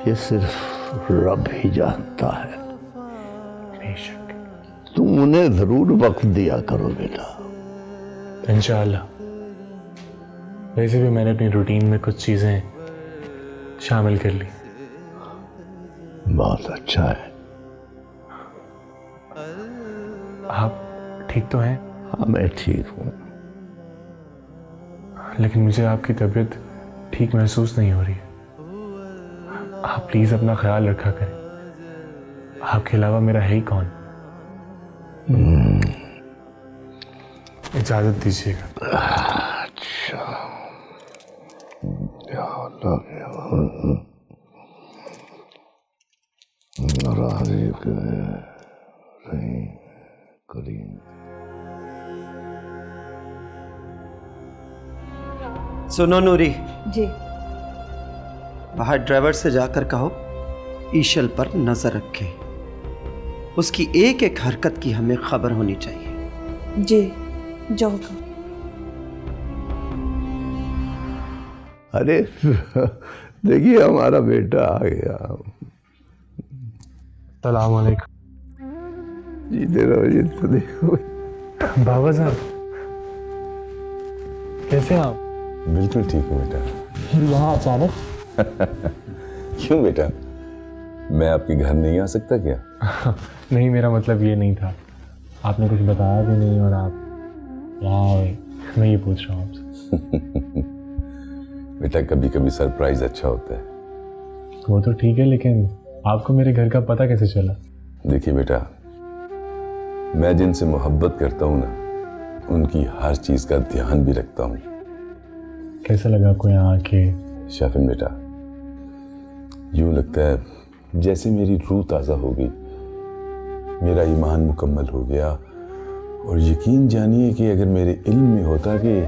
ये सिर्फ रब ही जानता है। बेशक। तुम उन्हें जरूर वक्त दिया करो बेटा। इंशाअल्लाह। वैसे भी मैंने अपनी रूटीन में कुछ चीजें शामिल कर ली। बहुत अच्छा है। आप ठीक तो हैं? हाँ, मैं ठीक हूँ। लेकिन मुझे आपकी तबीयत ठीक महसूस नहीं हो रही है। आप प्लीज अपना ख्याल रखा करें। आपके अलावा मेरा है ही कौन? इजाजत दीजिएगा। अच्छा, या अल्लाह, करीम। सुनो नूरी जी, बाहर ड्राइवर से जाकर कहो ईशल पर नजर रखे। उसकी एक एक हरकत की हमें खबर होनी चाहिए। जी, जाओगा। अरे देखिए, हमारा बेटा आ गया। सलाम अलैकुम। जीते रहो, जीते देखो। बाबा साहब, कैसे आप? बिल्कुल ठीक हूँ बेटा। यहाँ अचानक? क्यों बेटा, मैं आपके घर नहीं आ सकता क्या? नहीं, मेरा मतलब ये नहीं था। आपने कुछ बताया भी नहीं और आप यहाँ आए, मैं ये पूछ रहा हूँ आपसे। बेटा, कभी कभी सरप्राइज अच्छा होता है। वो तो ठीक है, लेकिन आपको मेरे घर का पता कैसे चला? देखिए बेटा, मैं जिनसे मोहब्बत करता हूँ ना, उनकी हर चीज का ध्यान भी रखता हूँ। कैसा लगा आपको यहाँ आके? शाफिन बेटा, यूं लगता है जैसे मेरी रूह ताज़ा हो गई, मेरा ईमान मुकम्मल हो गया। और यकीन जानिए कि अगर मेरे इल्म में होता कि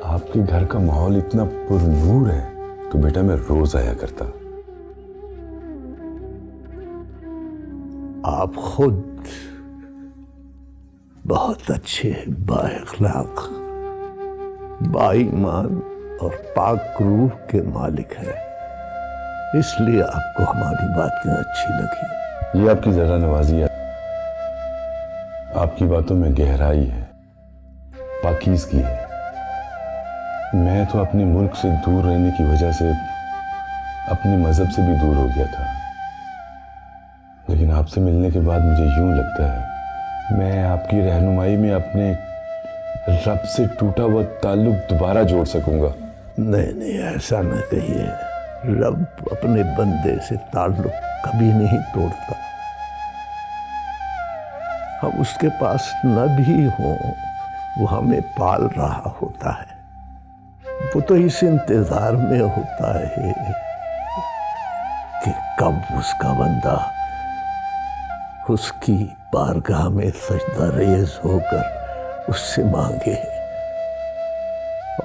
आपके घर का माहौल इतना पुरनूर है तो बेटा मैं रोज आया करता। आप खुद बहुत अच्छे, बाइखलाक, बाईमान और पाक रूह के मालिक हैं, इसलिए आपको हमारी बातें अच्छी लगी। ये आपकी जरा नवाजी है, आपकी बातों में गहराई है, पाकीज़गी है। मैं तो अपने मुल्क से दूर रहने की वजह से अपने मजहब से भी दूर हो गया था, लेकिन आपसे मिलने के बाद मुझे यूं लगता है मैं आपकी रहनुमाई में अपने रब से टूटा हुआ ताल्लुक दोबारा जोड़ सकूंगा। नहीं नहीं, ऐसा न कहिए। रब अपने बंदे से ताल्लुक कभी नहीं तोड़ता। हम उसके पास न भी हों, वो हमें पाल रहा होता है। वो तो इस इंतजार में होता है कि कब उसका बंदा उसकी बारगाह में सजदा रेज़ होकर उससे मांगे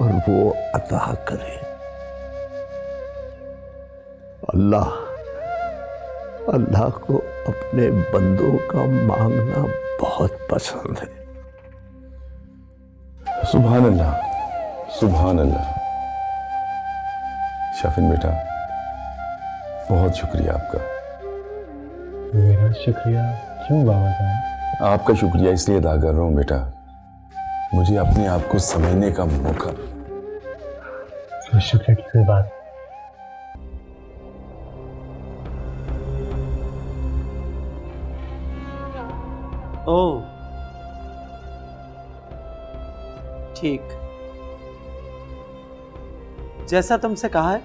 और वो अता करे। अल्लाह को अपने बंदों का मांगना बहुत पसंद है। सुभान अल्लाह, सुभान अल्लाह। शाफिन बेटा, बहुत शुक्रिया आपका। मेरा शुक्रिया क्यों बाबा जान? आपका शुक्रिया इसलिए अदा कर रहा हूँ बेटा, मुझे अपने आप को समझने का मौका। तो शुक्रिया की कोई बात। ओह ठीक, जैसा तुमसे कहा है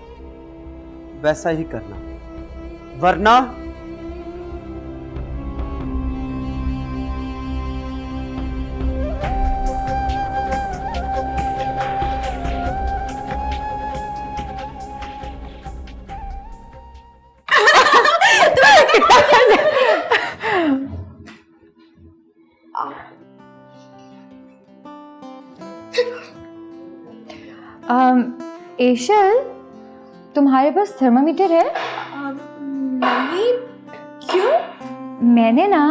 वैसा ही करना, वरना एशल, तुम्हारे पास थर्मामीटर है? नहीं, क्यों? मैंने ना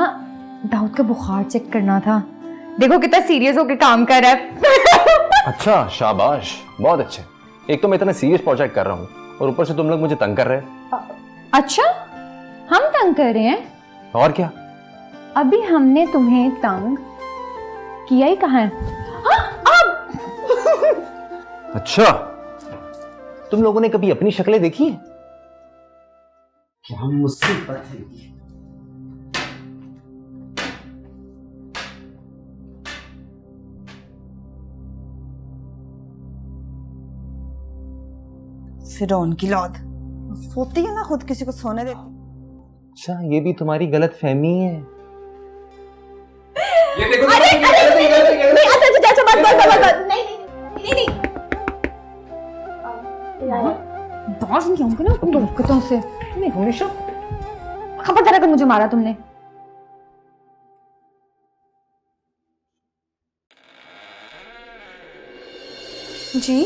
दाऊद का बुखार चेक करना था। देखो कितना सीरियस होके काम कर रहा है। अच्छा, शाबाश, बहुत अच्छे। एक तो मैं इतना सीरियस प्रोजेक्ट कर रहा हूँ और ऊपर से तुम लोग मुझे तंग कर रहे हैं। अच्छा, हम तंग कर रहे हैं? और क्या? अभी हमने तुम्हें तंग किया ही कहाँ है? अच्छा, तुम लोगों ने कभी अपनी शक्लें देखी हैं? क्या मुसीबत है ये। फिरौन की लौद सोती है ना, खुद किसी को सोने देती। अच्छा, ये भी तुम्हारी गलत फहमी है। ये देखो, नहीं बाज नहीं आऊंगी ना तुम हरकतों से। मैं हमेशा खबरदार अगर मुझे मारा तुमने। जी,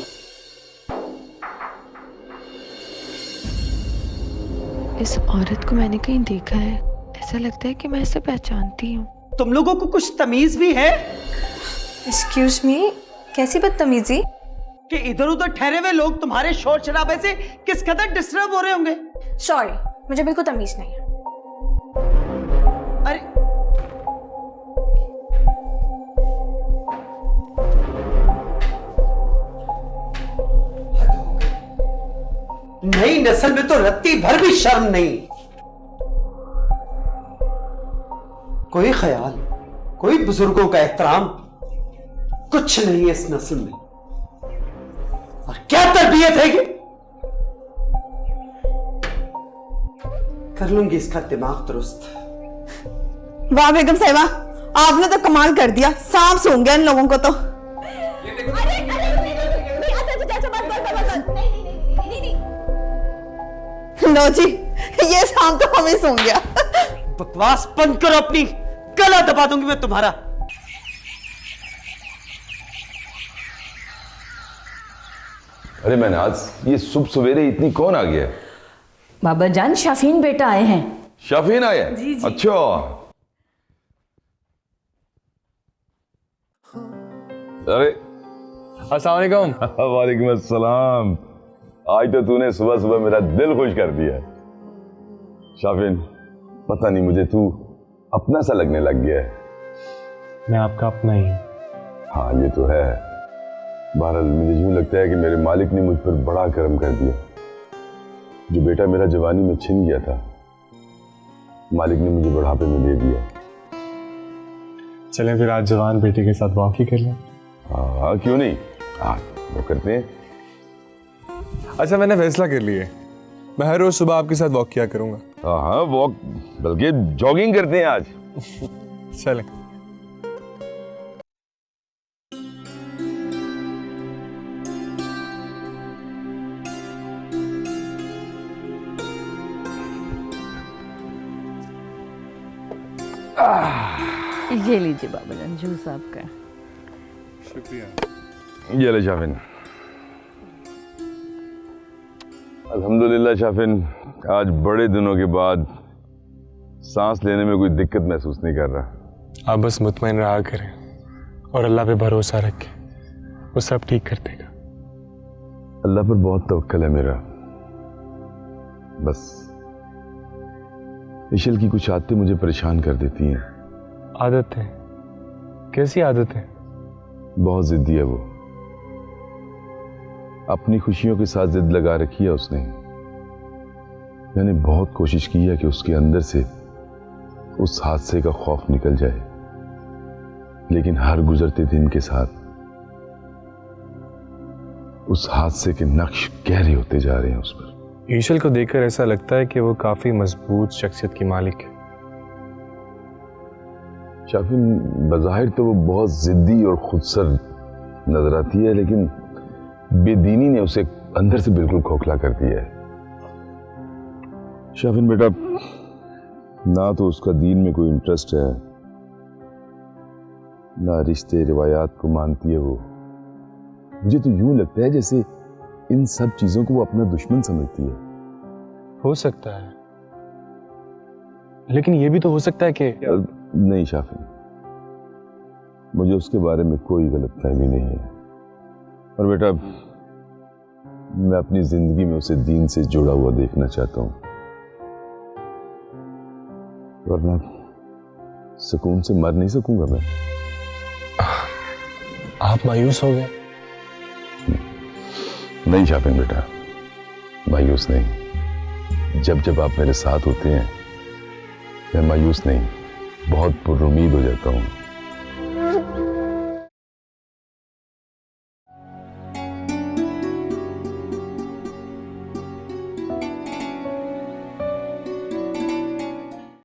इस औरत को मैंने कहीं देखा है, ऐसा लगता है कि मैं इसे पहचानती हूँ। तुम लोगों को कुछ तमीज भी है? एक्सक्यूज मी, कैसी बदतमीजी? कि इधर उधर ठहरे हुए लोग तुम्हारे शोर शराबे से किस कदर डिस्टर्ब हो रहे होंगे। सॉरी, मुझे बिल्कुल तमीज नहीं है। अरे नई नस्ल में तो रत्ती भर भी शर्म नहीं, कोई ख्याल, कोई बुजुर्गों का एहतराम, कुछ नहीं है इस नस्ल में। और क्या तरबियत है ये? कर लूंगी इसका दिमाग दुरुस्त। वाह बेगम साहिबा, आपने तो कमाल कर दिया, सांप सूंघ गया इन लोगों को तो। लो जी, ये सांप तो हमें सूंघ गया। बकवास बंद करो अपनी, गला दबा दूंगी मैं तुम्हारा। अरे महनाज, ये सुबह सवेरे इतनी कौन आ गया? बाबा जान, शाफीन बेटा आए हैं। शाफीन आया? जी जी। अच्छा। अरे अस्सलाम वालेकुम। वालेकुम अस्सलाम। आज तो तूने सुबह सुबह मेरा दिल खुश कर दिया। शाफीन, पता नहीं मुझे तू अपना सा लगने लग गया है। मैं आपका अपना ही हूँ। हाँ ये तो है। बहरहाल मुझे यूं लगता है कि मेरे मालिक ने मुझ पर बड़ा करम कर दिया। जो बेटा मेरा जवानी में छिन गया था, मालिक ने मुझे बुढ़ापे में दे दिया। चलें फिर आज जवान बेटे के साथ वॉक ही कर लें। हाँ क्यों नहीं, हाँ वो करते हैं। अच्छा मैंने फैसला कर लिया, मैं हर रोज सुबह आपके साथ वॉक किया करूंगा। हाँ वॉक बल्कि जॉगिंग करते हैं आज। चलें। ये लीजिए बाबा जान, जूस आपका। शुक्रिया। ये ले शाफिन। अल्हम्दुलिल्लाह शाफिन, आज बड़े दिनों के बाद सांस लेने में कोई दिक्कत महसूस नहीं कर रहा। आप बस मुतमईन रहा करें और अल्लाह पे भरोसा रखें, वो सब ठीक कर देगा। अल्लाह पर बहुत तवक्कल है मेरा। बस इशल की कुछ आदतें मुझे परेशान कर देती हैं। आदतें? कैसी आदतें? बहुत जिद्दी है वो। अपनी खुशियों के साथ जिद लगा रखी है उसने। मैंने बहुत कोशिश की है कि उसके अंदर से उस हादसे का खौफ निकल जाए, लेकिन हर गुजरते दिन के साथ उस हादसे के नक्श गहरे होते जा रहे हैं उस पर। ईशल को देखकर ऐसा लगता है कि वो काफी मजबूत शख्सियत की मालिक है। शाफिन, बज़ाहिर तो वो बहुत जिद्दी और खुदसर नजर आती है, लेकिन बेदीनी ने उसे अंदर से बिल्कुल खोखला कर दिया है। शाफिन बेटा, ना तो उसका दीन में कोई इंटरेस्ट है, ना रिश्ते रिवायात को मानती है वो। मुझे तो यूं लगता है जैसे इन सब चीजों को वो अपना दुश्मन समझती है। हो सकता है, लेकिन ये भी तो हो सकता है कि नहीं शाफिन, मुझे उसके बारे में कोई गलतफहमी नहीं है। और बेटा, मैं अपनी जिंदगी में उसे दीन से जुड़ा हुआ देखना चाहता हूं, वरना सुकून से मर नहीं सकूंगा मैं। आप मायूस हो गए? नहीं शाफिन बेटा, मायूस नहीं। जब जब आप मेरे साथ होते हैं मैं मायूस नहीं, बहुत पुरुम्मीद हो जाता हूं।